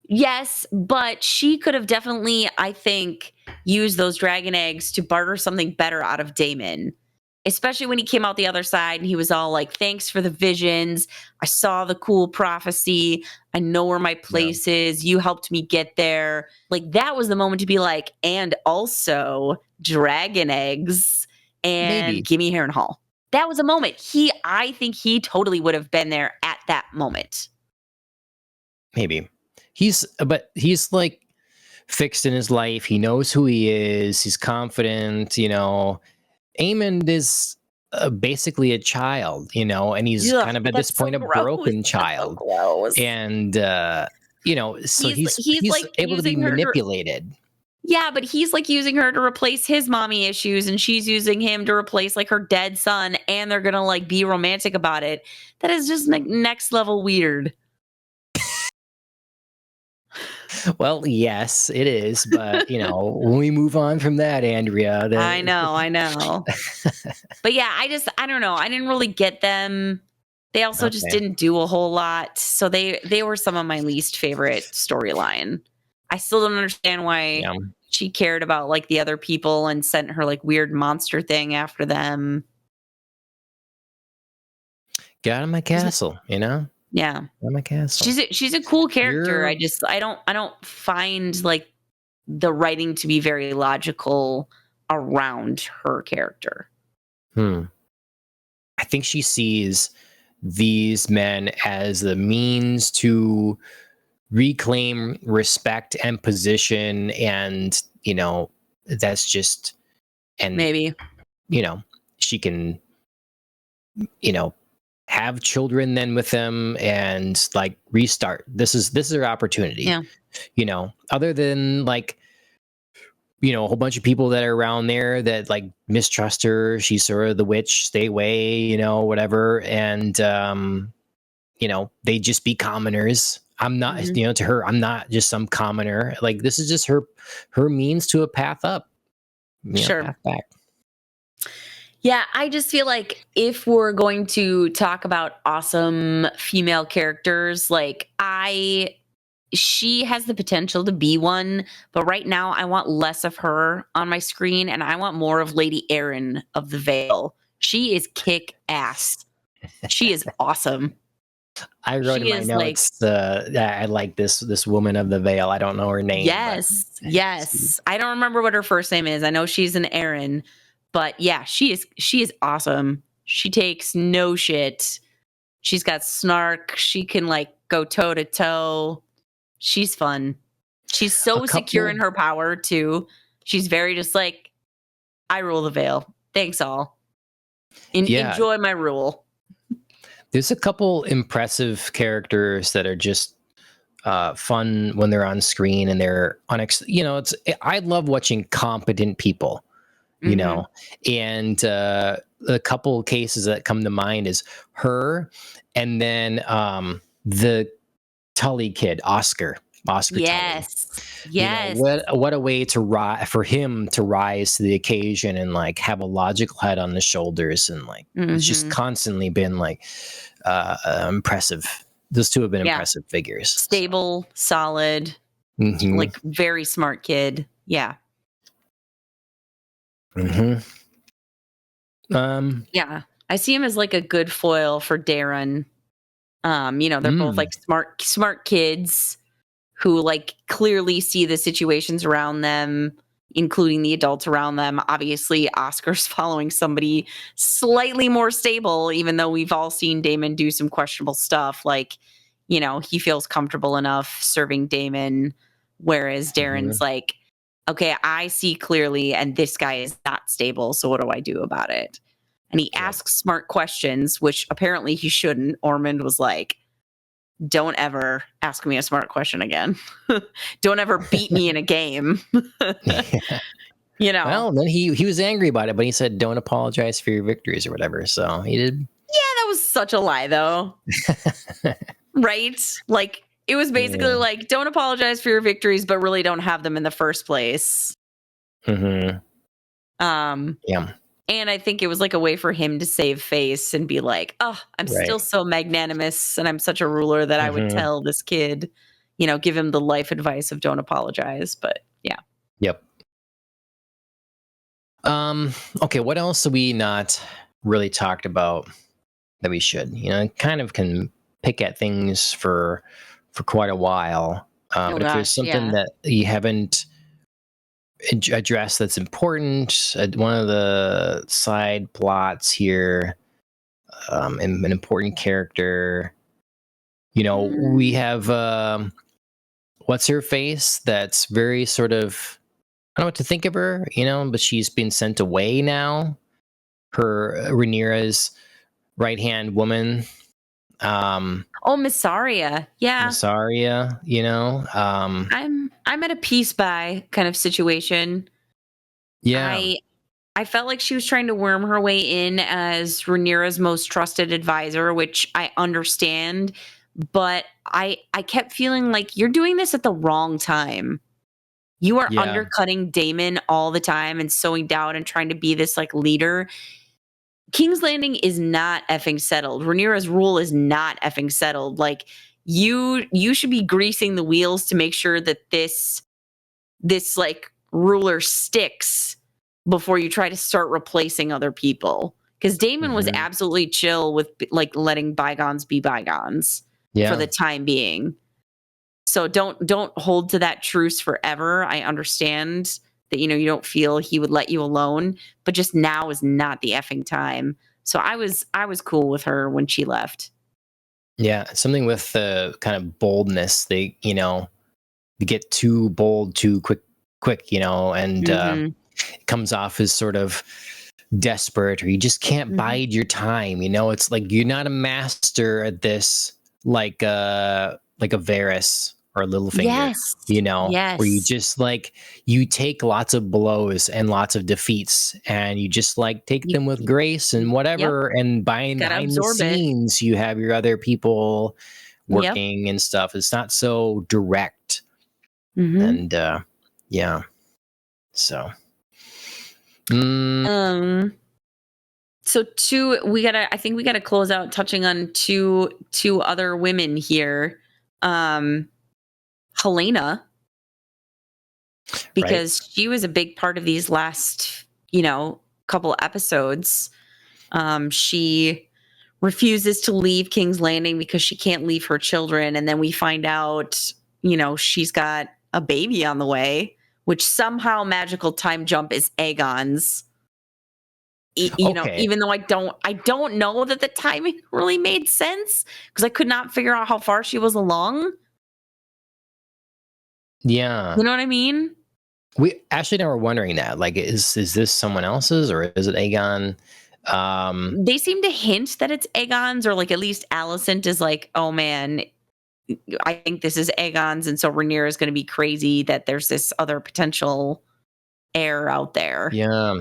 Yes, but she could have definitely, I think, used those dragon eggs to barter something better out of Daemon. Especially when he came out the other side and he was all like, thanks for the visions. I saw the cool prophecy. I know where my place is. You helped me get there. Like, that was the moment to be like, and also dragon eggs and give me Harrenhal. That was a moment. I think he totally would have been there at that moment. Maybe. He's like fixed in his life. He knows who he is. He's confident, Aemond is basically a child, you know, and he's Ugh, kind of at this that's so point a gross. broken That's so child, gross. and you know, so He's he's like able to be using her to, manipulated. yeah, but he's like using her to replace his mommy issues, and she's using him to replace like her dead son, and they're gonna like be romantic about it. That is just like next level weird. Well, yes, it is, but you know, when we move on from that, Andrea, I know. But yeah, I don't know. I didn't really get them. They also just okay, didn't do a whole lot. So they were some of my least favorite storyline. I still don't understand why yeah, she cared about like the other people and sent her like weird monster thing after them. get out of my castle, you know, out Yeah. of my castle. She's a cool character. You're I don't find like the writing to be very logical around her character. hmm. I think she sees these men as the means to reclaim respect and position, and you know, that's just, and Maybe. you know, she can, you know, have children then with them and like restart. This is her opportunity, Yeah. you know, other than like, you know, a whole bunch of people that are around there that like mistrust her. She's sort of the witch, stay away, you know, whatever. And you know, they just be commoners. I'm not, Mhm. you know, to her, I'm not just some commoner. Like this is just her means to a path up, you know, Sure. path back. Yeah, I just feel like if we're going to talk about awesome female characters, like she has the potential to be one, but right now I want less of her on my screen and I want more of Lady Erin of the Vale. She is kick ass. She is awesome. I wrote in She my is like, notes, I like this woman of the veil. I don't know her name, but yes, yes. I don't remember what her first name is. I know she's an Erin, but yeah, she is awesome. She takes no shit. She's got snark. She can like go toe to toe. She's fun. She's a so secure in couple, her power too. She's very just like, I rule the veil. Thanks all. yeah, Enjoy my rule. there's a couple impressive characters that are just fun when they're on screen and they're you know, it's, I love watching competent people, you Hmm. know, and a couple cases that come to mind is her, and then the Tully kid, Oscar Tully. Yes. You know, Yes. what a way to for him to rise to the occasion and like have a logical head on his shoulders, and like it's just Hmm. constantly been like impressive. Those two have been Yeah. impressive figures. So. Stable, solid, Hmm. like very smart kid. Yeah. Hmm. Um. Yeah. I see him as like a good foil for Darren. They're both Mm, like smart kids who like clearly see the situations around them, including the adults around them. Obviously, Oscar's following somebody slightly more stable, even though we've all seen Damon do some questionable stuff. Like, he feels comfortable enough serving Damon, whereas Darren's mhm. like, okay, I see clearly, and this guy is not stable. So what do I do about it? And he Yep. asks smart questions, which apparently he shouldn't. Ormond was like, don't ever ask me a smart question again. Don't ever beat me in a game. Yeah. you know. Well, then he was angry about it, but he said, "Don't apologize for your victories" or whatever. So he did. Yeah, that was such a lie though. Right? Like it was basically Yeah. like don't apologize for your victories but really don't have them in the first place. Hmm. Um Yeah. and I think it was like a way for him to save face and be like, "Oh, I'm Right. still so magnanimous and I'm such a ruler that I would Hmm. tell this kid, give him the life advice of don't apologize." But yeah. Yep. Okay. What else have we not really talked about that we should? You know, kind of can pick at things for quite a while. Oh But if there's gosh, something yeah. that you haven't addressed that's important, one of the side plots here, and an important character. You know, we Mm. have what's her face? That's very sort of, I don't know what to think of her. You know, but she's been sent away now. Rhaenyra's right hand woman, Missaria. Yeah. Massaria, I'm at a peace by kind of situation. yeah, I felt like she was trying to worm her way in as Rhaenyra's most trusted advisor, which I understand, but I kept feeling like you're doing this at the wrong time. You are yeah, undercutting Daemon all the time and sowing doubt and trying to be this like leader. King's Landing is not effing settled. Rhaenyra's rule is not effing settled. Like you should be greasing the wheels to make sure that this like ruler sticks before you try to start replacing other people. Because Daemon was mhm, absolutely chill with like letting bygones be bygones for yeah, the time being. So don't hold to that truce forever. I understand that you don't feel he would let you alone, but just now is not the effing time. So I was cool with her when she left. yeah. Something with the kind of boldness. They get too bold too quick, and Mhm. it comes off as sort of desperate, or you just can't Mhm. bide your time. It's like you're not a master at this, like a Varys or a Littlefinger, Yes. where you Yes. just like you take lots of blows and lots of defeats, and you just like take You, them with grace and yep. whatever. And Gotta behind the absorb it. scenes, you have your other people Yep. working and stuff. It's not so direct, Mhm. and yeah. So, mm, Um so I think we gotta close out touching on two other women here. Um Helena, right? because she was a big part of these last couple episodes. She refuses to leave King's Landing because she can't leave her children. And then we find out she's got a baby on the way, which somehow magical time jump is Aegon's. Okay. Even though I don't know that the timing really made sense because I could not figure out how far she was along. Yeah. You know what I mean? We actually now we're wondering that. Like, is this someone else's, or is it Aegon? Um, They seem to hint that it's Aegon's, or like at least Alicent is like, oh man, I think this is Aegon's, and so Rhaenyra is going to be crazy that there's this other potential heir out there. yeah.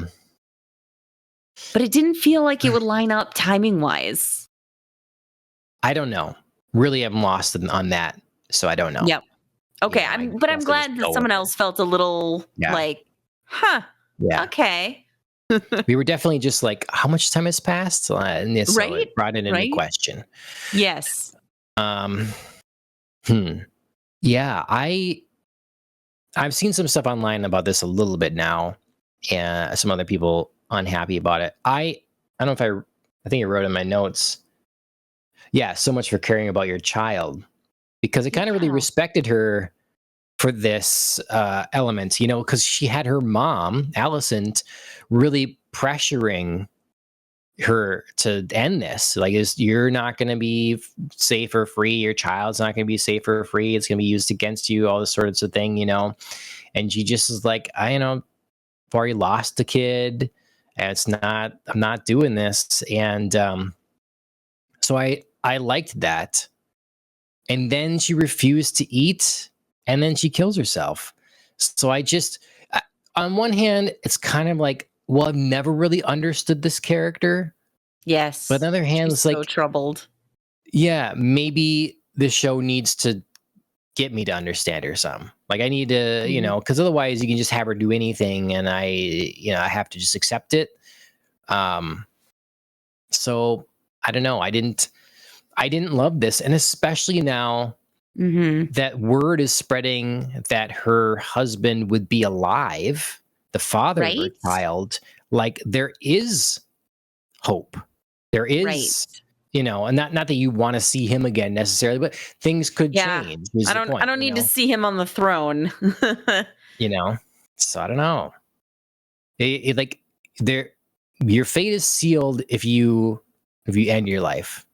But it didn't feel like it would line up timing wise. I don't know. Really, I'm lost on that, so I don't know. Yep. Okay. I I'm guess I just glad that go with someone it. else felt a little Yeah. like, huh, Yeah. okay. We were definitely just like, how much time has passed? And yeah, so Right? it brought it into Right? question. Yes. Um, hmm. Yeah, I've seen some stuff online about this a little bit now, and some other people unhappy about it. I don't know if I think I wrote in my notes. Yeah, so much for caring about your child, because I kind of really Yeah. respected her for this element, because she had her mom, Alicent, really pressuring her to end this. Like, you're not going to be safe or free. Your child's not going to be safe or free. It's going to be used against you. All this sorts of thing. And she just is like, I've already lost the kid, and I'm not doing this. And so I liked that. And then she refused to eat, and then she kills herself. So on one hand, it's kind of like, well, I've never really understood this character. But on Yes. the other hand, She's it's so like, troubled. yeah, maybe the show needs to get me to understand her some. Like, I need to, Mhm. because otherwise you can just have her do anything, and I have to just accept it. Um, so I don't know. I didn't love this, and especially now Mhm. that word is spreading that her husband would be alive, the father of her Right? child. Like, there is hope. There Right. is, and not that you want to see him again necessarily, but things could Yeah. change. Is I the don't I point, don't need to see him on the throne. you know? So I don't know. Like, there, your fate is sealed if you end your life.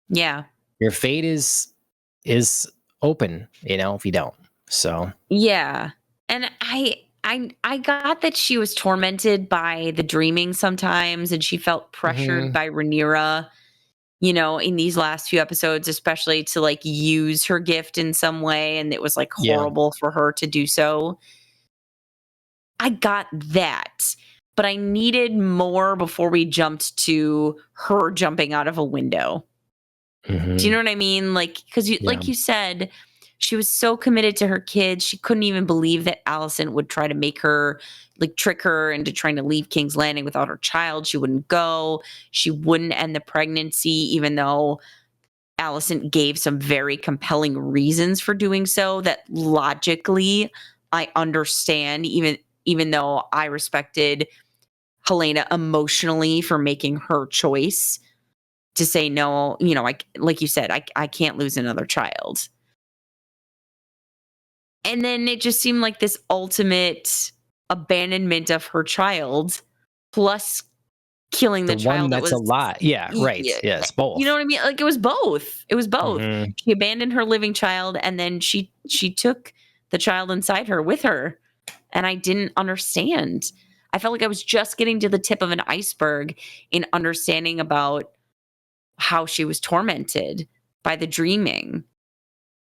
Yeah. Your fate is open, if you don't. So Yeah. And I got that she was tormented by the dreaming sometimes, and she felt pressured Hmm. by Rhaenyra, in these last few episodes, especially to like use her gift in some way, and it was like Yeah. horrible for her to do so. I got that, but I needed more before we jumped to her jumping out of a window. Do you Hmm. know what I mean? Like, because Yeah. like you said, she was so committed to her kids. She couldn't even believe that Allison would try to make her, like, trick her into trying to leave King's Landing without her child. She wouldn't go. She wouldn't end the pregnancy, even though Allison gave some very compelling reasons for doing so that logically I understand, even though I respected Helena emotionally for making her choice to say no. Like you said, I can't lose another child. And then it just seemed like this ultimate abandonment of her child, plus killing The the one child that that's a was, lot. Yeah. Right. yeah, Yes. you know Both. what I mean? Like, it was both. It was both. Hmm. She abandoned her living child, and then she took the child inside her with her. And I didn't understand. I felt like I was just getting to the tip of an iceberg in understanding about how she was tormented by the dreaming.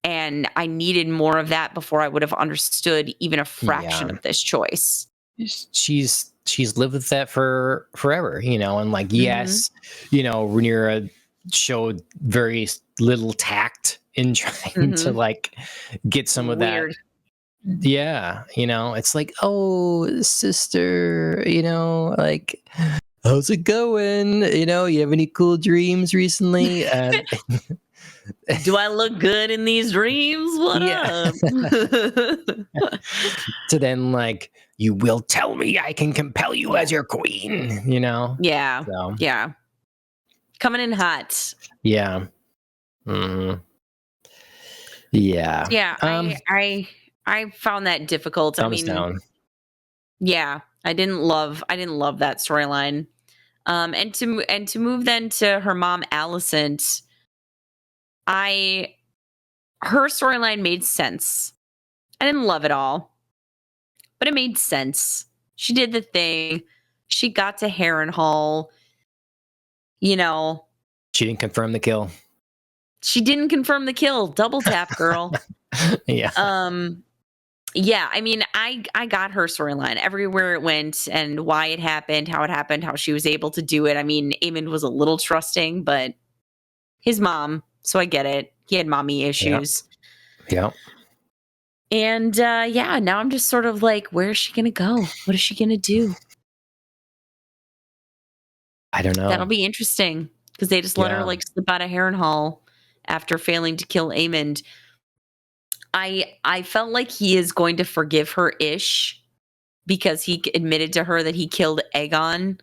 And I needed more of that before I would have understood even a fraction Yeah. of this choice. She's lived with that for forever, and like, Mhm. yes, Rhaenyra showed very little tact in trying to Mhm. like get some of that. Weird. Yeah, it's like, oh, sister, like, how's it going? You have any cool dreams recently? Do I look good in these dreams? What Yeah. up? To then like, you will tell me I can compel you Yeah. as your queen, Yeah. So Yeah. Coming in hot. yeah. Mhm. Yeah. Yeah, I found that difficult. I Thumbs mean, down. yeah, I didn't love that storyline. And to move then to her mom Alicent, I her storyline made sense. I didn't love it all, but it made sense. She did the thing. She got to Harrenhal. You know, She didn't confirm the kill. she didn't confirm the kill. Double tap, girl. Yeah. Um, yeah, I mean, I got her storyline everywhere it went and why it happened, how she was able to do it. I mean, Aemond was a little trusting, but his mom, so I get it. He had mommy Yeah. issues. Yeah. And yeah, now I'm just sort of like, where is she gonna go? What is she gonna do? I don't That'll know. be interesting because they just let her Yeah. like slip out of Harrenhal after failing to kill Aemond. I felt like he is going to forgive her ish because he admitted to her that he killed Aegon.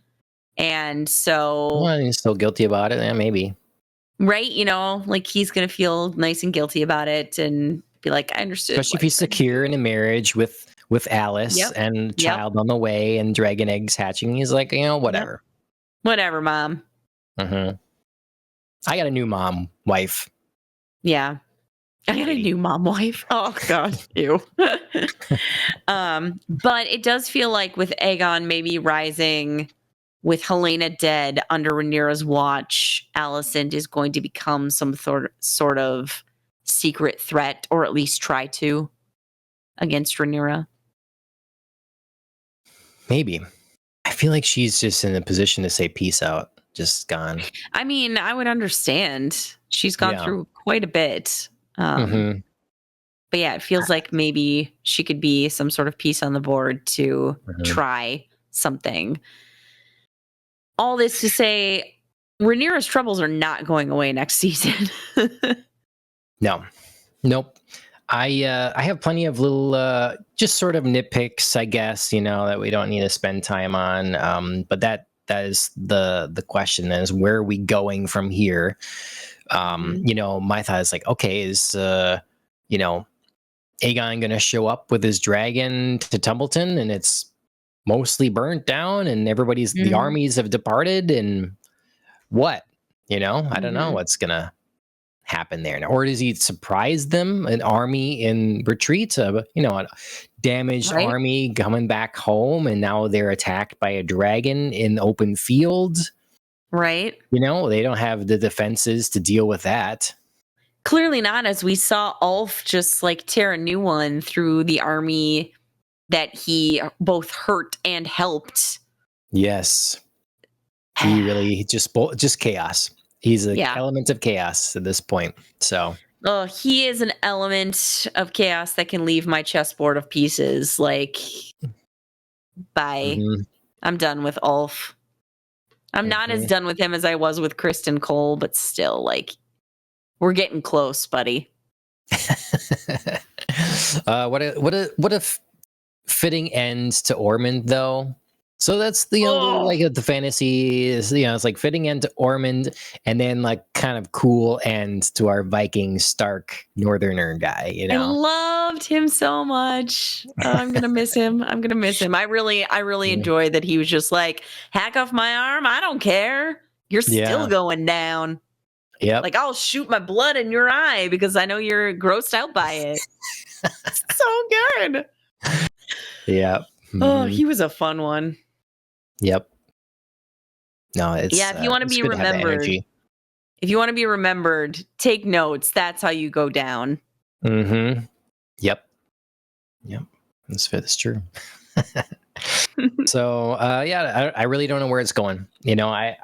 And so, Well, he's still guilty about it. Yeah, maybe. right, like he's going to feel nice and guilty about it and be like, I understood Especially why if you he's tried to do secure in it. a marriage with Alice Yep. and Yep. child on the way and dragon eggs hatching. He's like, Yep. whatever. Whatever, mom. Hmm. I got a new mom, wife, Yeah. I got a lady. new mom wife. Oh god, ew. But it does feel like with Aegon maybe rising, with Helena dead under Rhaenyra's watch, Alicent is going to become some sort of secret threat, or at least try to, against Rhaenyra. Maybe. I feel like she's just in a position to say peace out. Just gone. I mean, I would understand. She's gone Yeah. through quite a bit. Hmm. But yeah, it feels like maybe she could be some sort of piece on the board to Hmm. try something. All this to say, Rhaenyra's troubles are not going away next season. No. Nope. I have plenty of little just sort of nitpicks, I guess, that we don't need to spend time on. But that is the question is, where are we going from here? Mhm. My thought is like, okay, is Aegon gonna show up with his dragon to Tumbleton and it's mostly burnt down and the Mhm. armies have departed and what? I don't know Mhm. what's gonna happen there? Or does he surprise them, an army in retreat, a damaged Right? army coming back home, and now they're attacked by a dragon in open fields? Right? They don't have the defenses to deal with that. Clearly not, as we saw Ulf just like tear a new one through the army that he both hurt and helped. Yes. He really just chaos. He's an Yeah. element of chaos at this point. So He is an element of chaos that can leave my chessboard of pieces. Like, bye. mhm, I'm done with Ulf. I'm not as mhm. done with him as I was with Kristen Cole, but still, like, we're getting close, buddy. What a fitting end to Ormond, though. So that's the fantasy is it's like fitting end to Ormond, and then like kind of cool end to our Viking Stark Northerner guy. I loved him so much. I'm gonna miss him. I really Yeah. enjoyed that he was just like, hack off my arm. I don't care. You're still going down. Yep. Like, I'll shoot my blood in your eye because I know you're grossed out by it. So good. Yep. Oh, he was a fun one. Yep. No, it's if you want to be remembered, take notes. That's how you go down. Mm-hmm. Yep. That's true. So I really don't know where it's going. I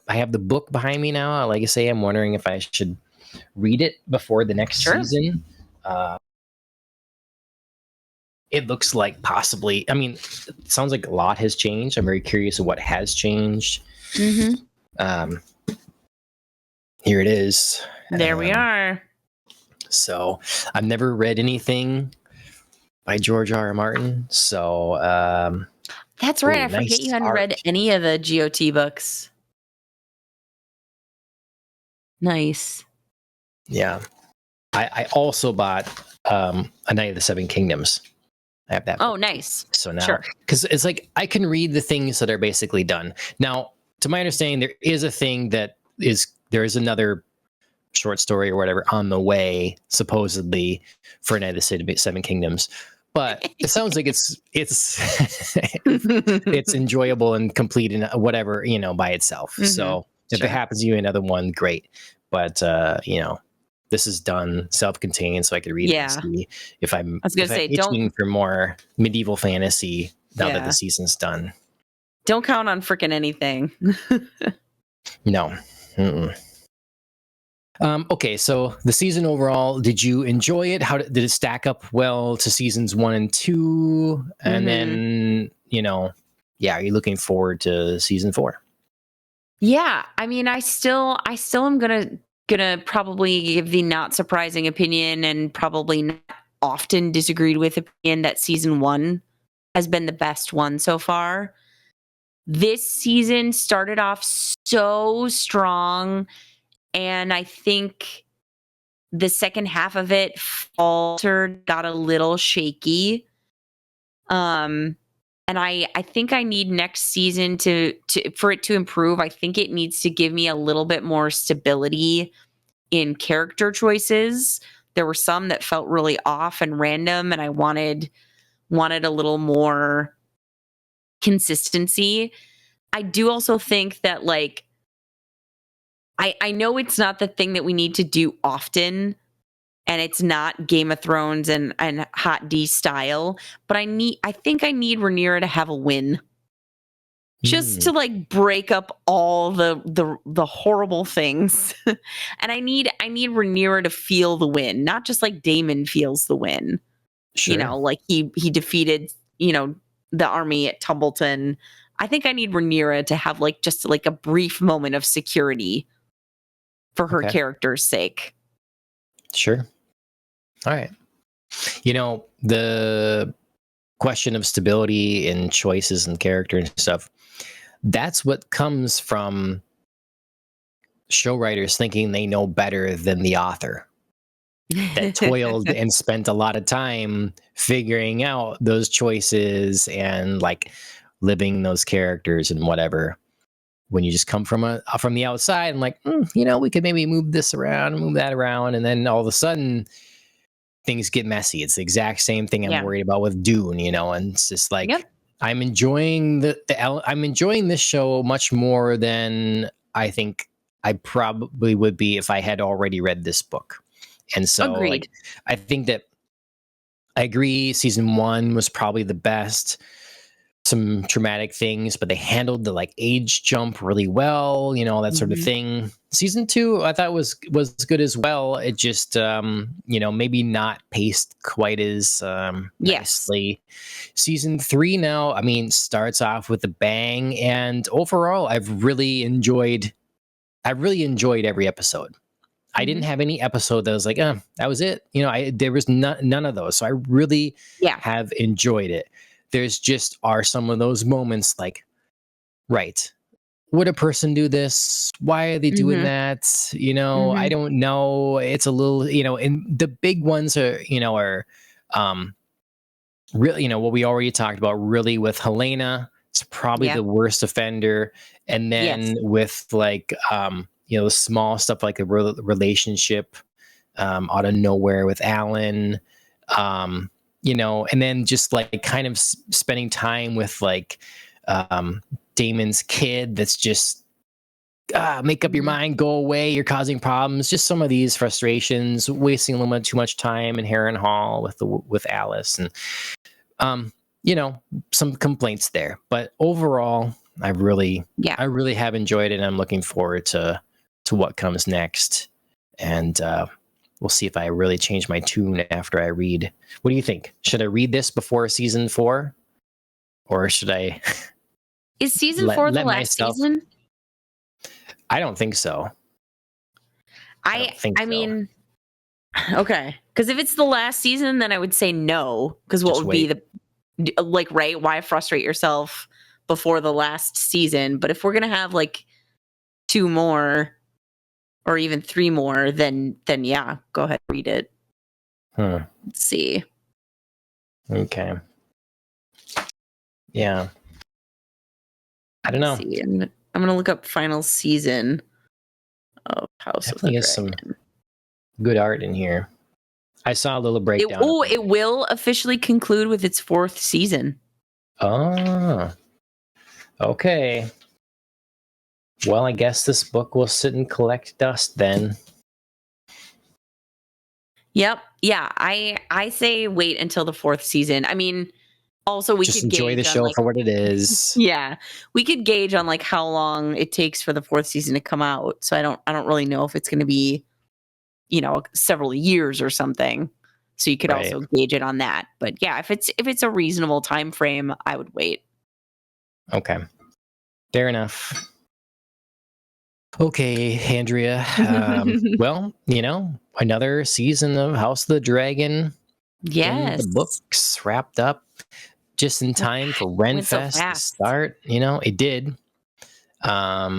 have the book behind me now. Like I say, I'm wondering if I should read it before the next season. It looks like possibly. I mean, it sounds like a lot has changed. I'm very curious of what has changed. Mm-hmm. Here it is. There we are. So I've never read anything by George R.R. Martin. So that's right. I forget you hadn't read any of the GOT books. Nice. Yeah. I also bought A Night of the Seven Kingdoms. I have that. Oh, nice. So now, because it's like I can read the things that are basically done. Now, to my understanding, there is a thing there is another short story or whatever on the way, supposedly, for A Night of the Seven Kingdoms. But it sounds like it's it's enjoyable and complete and whatever, by itself. Mm-hmm. So if it happens to you another one, great. But this is done self-contained, so I could read it and see if I'm itching for more medieval fantasy now that the season's done. Don't count on freaking anything. No. Mm-mm. Okay, so the season overall, did you enjoy it? How did it stack up well to seasons 1 and 2? And then, are you looking forward to season 4? Yeah, I mean, I still am gonna probably give the not surprising opinion and probably not often disagreed with opinion that season 1 has been the best one so far. This season started off so strong, and I think the second half of it faltered, got a little shaky. And I think I need next season for it to improve. I think it needs to give me a little bit more stability in character choices. There were some that felt really off and random, and I wanted a little more consistency. I do also think that, like, I know it's not the thing that we need to do often, and it's not Game of Thrones and Hot D style, but I think I need Rhaenyra to have a win. Just to like break up all the horrible things. And I need Rhaenyra to feel the win, not just like Daemon feels the win. Sure. Like he defeated, the army at Tumbleton. I think I need Rhaenyra to have like just like a brief moment of security for her character's sake. Sure. All right. The question of stability in choices and character and stuff, that's what comes from show writers thinking they know better than the author that toiled and spent a lot of time figuring out those choices and like living those characters and whatever. when you just come from the outside and like, we could maybe move this around, move that around, and then all of a sudden things get messy. It's the exact same thing I'm worried about with Dune, and it's just like I'm enjoying I'm enjoying this show much more than I think I probably would be if I had already read this book. And so like I think that I agree season 1 was probably the best. Some traumatic things, but they handled the like age jump really well, that sort of thing. Season 2 I thought was good as well. It just maybe not paced quite as nicely. Season 3 now, I mean, starts off with a bang, and overall I've really enjoyed every episode. I didn't have any episode that was like, that was it. There was none of those. So I really have enjoyed it. There's just are some of those moments like, right, would a person do this? Why are they doing that? I don't know. It's a little, and the big ones are really, what we already talked about, really with Helena, it's probably the worst offender. And then with like, the small stuff like a relationship out of nowhere with Alan, and then just like kind of spending time with like Damon's kid that's just make up your mind, go away, you're causing problems. Just some of these frustrations, wasting a little bit too much time in Harren Hall with Alice, and some complaints there. But overall, I really have enjoyed it, and I'm looking forward to what comes next. And we'll see if I really change my tune after I read. What do you think? Should I read this before season 4? Or should I... Is season 4 the last season? I don't think so. I mean, okay. Because if it's the last season, then I would say no. Because what would be right? Why frustrate yourself before the last season? But if we're going to have like 2 more or even 3 more, then yeah, go ahead, read it. Let's see. Okay. Yeah. I don't know. See. I'm gonna look up final season of House of the Dragon. Some good art in here. I saw a little breakdown. It will officially conclude with its 4th season. Oh. Okay. Well, I guess this book will sit and collect dust then. Yep. Yeah. I say wait until the 4th season. I mean, also we just could enjoy the show for what it is. Yeah. We could gauge on like how long it takes for the 4th season to come out. So I don't really know if it's going to be, several years or something. So you could also gauge it on that. But yeah, if it's a reasonable time frame, I would wait. Okay. Fair enough. Okay, Andrea. Well, another season of House of the Dragon. Yes. The books wrapped up just in time for Renfest to start. It did. I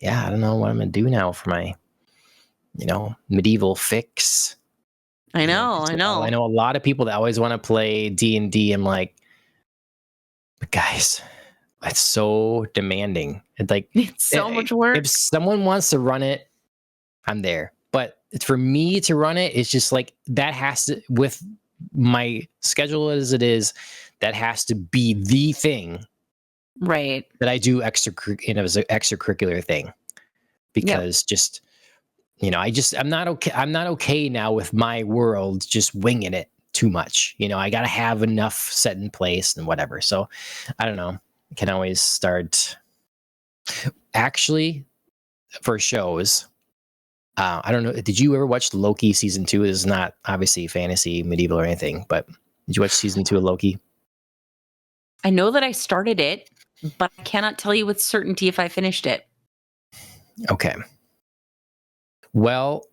don't know what I'm going to do now for my, medieval fix. I know. I know a lot of people that always want to play D&D. I'm like, but guys, it's so demanding. It's so much work. If someone wants to run it, I'm there. But for me to run it, it's just like that has to, with my schedule as it is, that has to be the thing, right? That I do as an extracurricular thing, because just I'm not okay. I'm not okay now with my world just winging it too much. I got to have enough set in place and whatever. So I don't know. I can always start. Actually, for shows, I don't know. Did you ever watch Loki season 2? This is not obviously fantasy, medieval, or anything, but did you watch season 2 of Loki? I know that I started it, but I cannot tell you with certainty if I finished it. Okay. Well,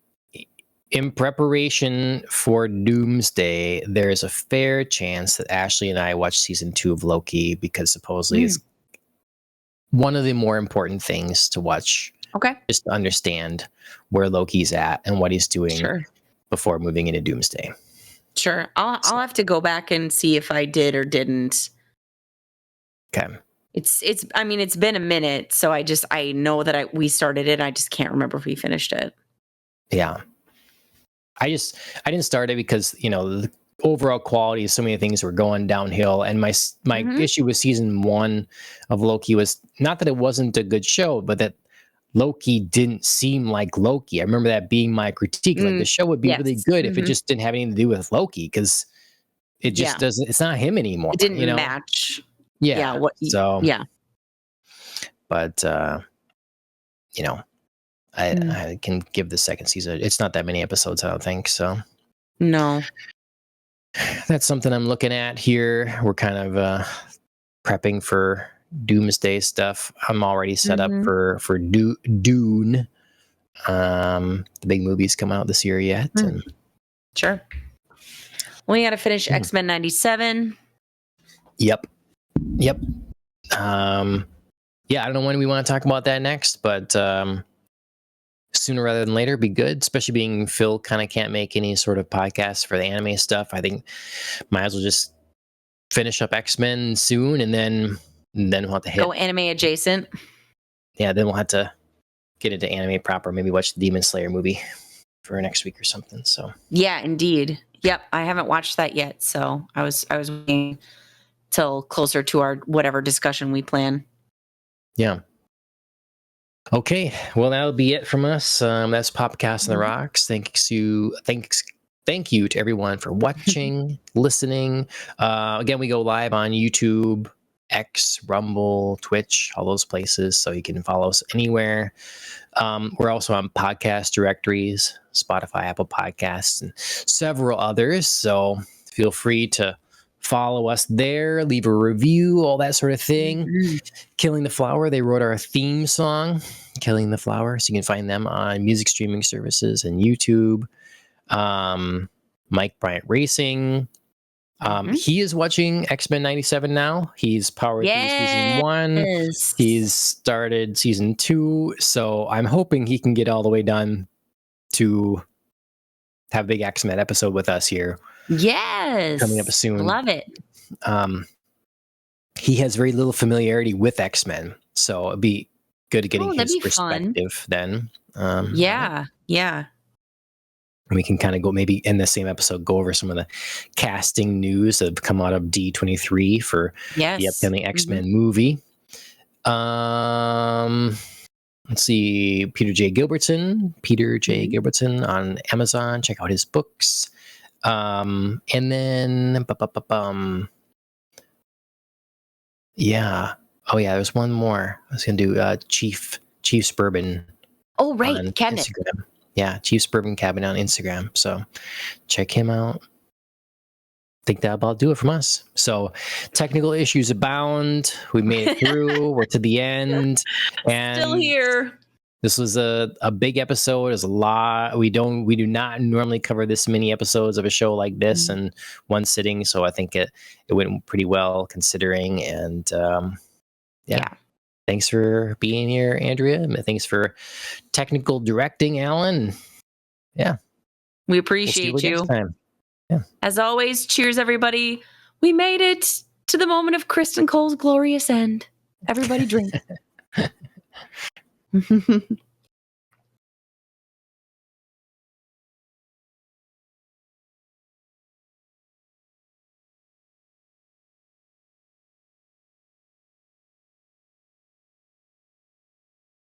in preparation for Doomsday, there's a fair chance that Ashley and I watch season 2 of Loki, because supposedly it's one of the more important things to watch. Okay. Just to understand where Loki's at and what he's doing before moving into Doomsday. Sure. I'll have to go back and see if I did or didn't. Okay. I mean, it's been a minute, so I know that we started it. I just can't remember if we finished it. Yeah. I didn't start it because, the overall quality of so many things were going downhill. And my issue with season 1 of Loki was not that it wasn't a good show, but that Loki didn't seem like Loki. I remember that being my critique. Like, the show would be really good if it just didn't have anything to do with Loki, because it just doesn't, it's not him anymore. It didn't match. Yeah. But, I can give the second season. It's not that many episodes, I don't think. So no, that's something I'm looking at here. We're kind of prepping for Doomsday stuff. I'm already set up for Dune. The big movie's come out this year yet. And sure. We got to finish X-Men 97. Yep. Yeah, I don't know when we want to talk about that next, but sooner rather than later be good, especially being Phil kind of can't make any sort of podcast for the anime stuff. I think might as well just finish up X-Men soon, and then we'll have to hit go anime adjacent. Yeah, then we'll have to get into anime proper, maybe watch the Demon Slayer movie for next week or something. So yeah, indeed. Yep, I haven't watched that yet, so I was waiting till closer to our whatever discussion we plan. Yeah. Okay, well, that'll be it from us. That's Popcast on the Rocks. Thank you to everyone for watching, listening. Again, we go live on YouTube, X, Rumble, Twitch, all those places, so you can follow us anywhere. We're also on podcast directories, Spotify, Apple Podcasts, and several others. So feel free to follow us there, leave a review, all that sort of thing. Killing the Flower, they wrote our theme song, Killing the Flower. So you can find them on music streaming services and YouTube. Mike Bryant Racing. He is watching X-Men 97 now. He's powered through season 1. He's started season 2. So I'm hoping he can get all the way done to have a big X-Men episode with us here. Yes. Coming up soon. Love it. He has very little familiarity with X-Men. So it'd be good getting his perspective then. Yeah. And we can kind of go, maybe in the same episode, go over some of the casting news that have come out of D23 for the upcoming X-Men movie. Let's see, Peter J. Gilbertson on Amazon. Check out his books. And then, there's one more. I was going to do Chief Bourbon. Oh, right, Cabinet. Instagram. Yeah, Chief's Bourbon Cabinet on Instagram. So check him out. I think that'll about do it from us. So technical issues abound. We made it through. We're to the end. And still here. This was a big episode. There's a lot. We do not normally cover this many episodes of a show like this in one sitting. So I think it went pretty well considering. And yeah. Thanks for being here, Andrea. Thanks for technical directing, Alan. Yeah. We appreciate you. Next time. Yeah. As always, cheers, everybody. We made it to the moment of Kristen Cole's glorious end. Everybody drink.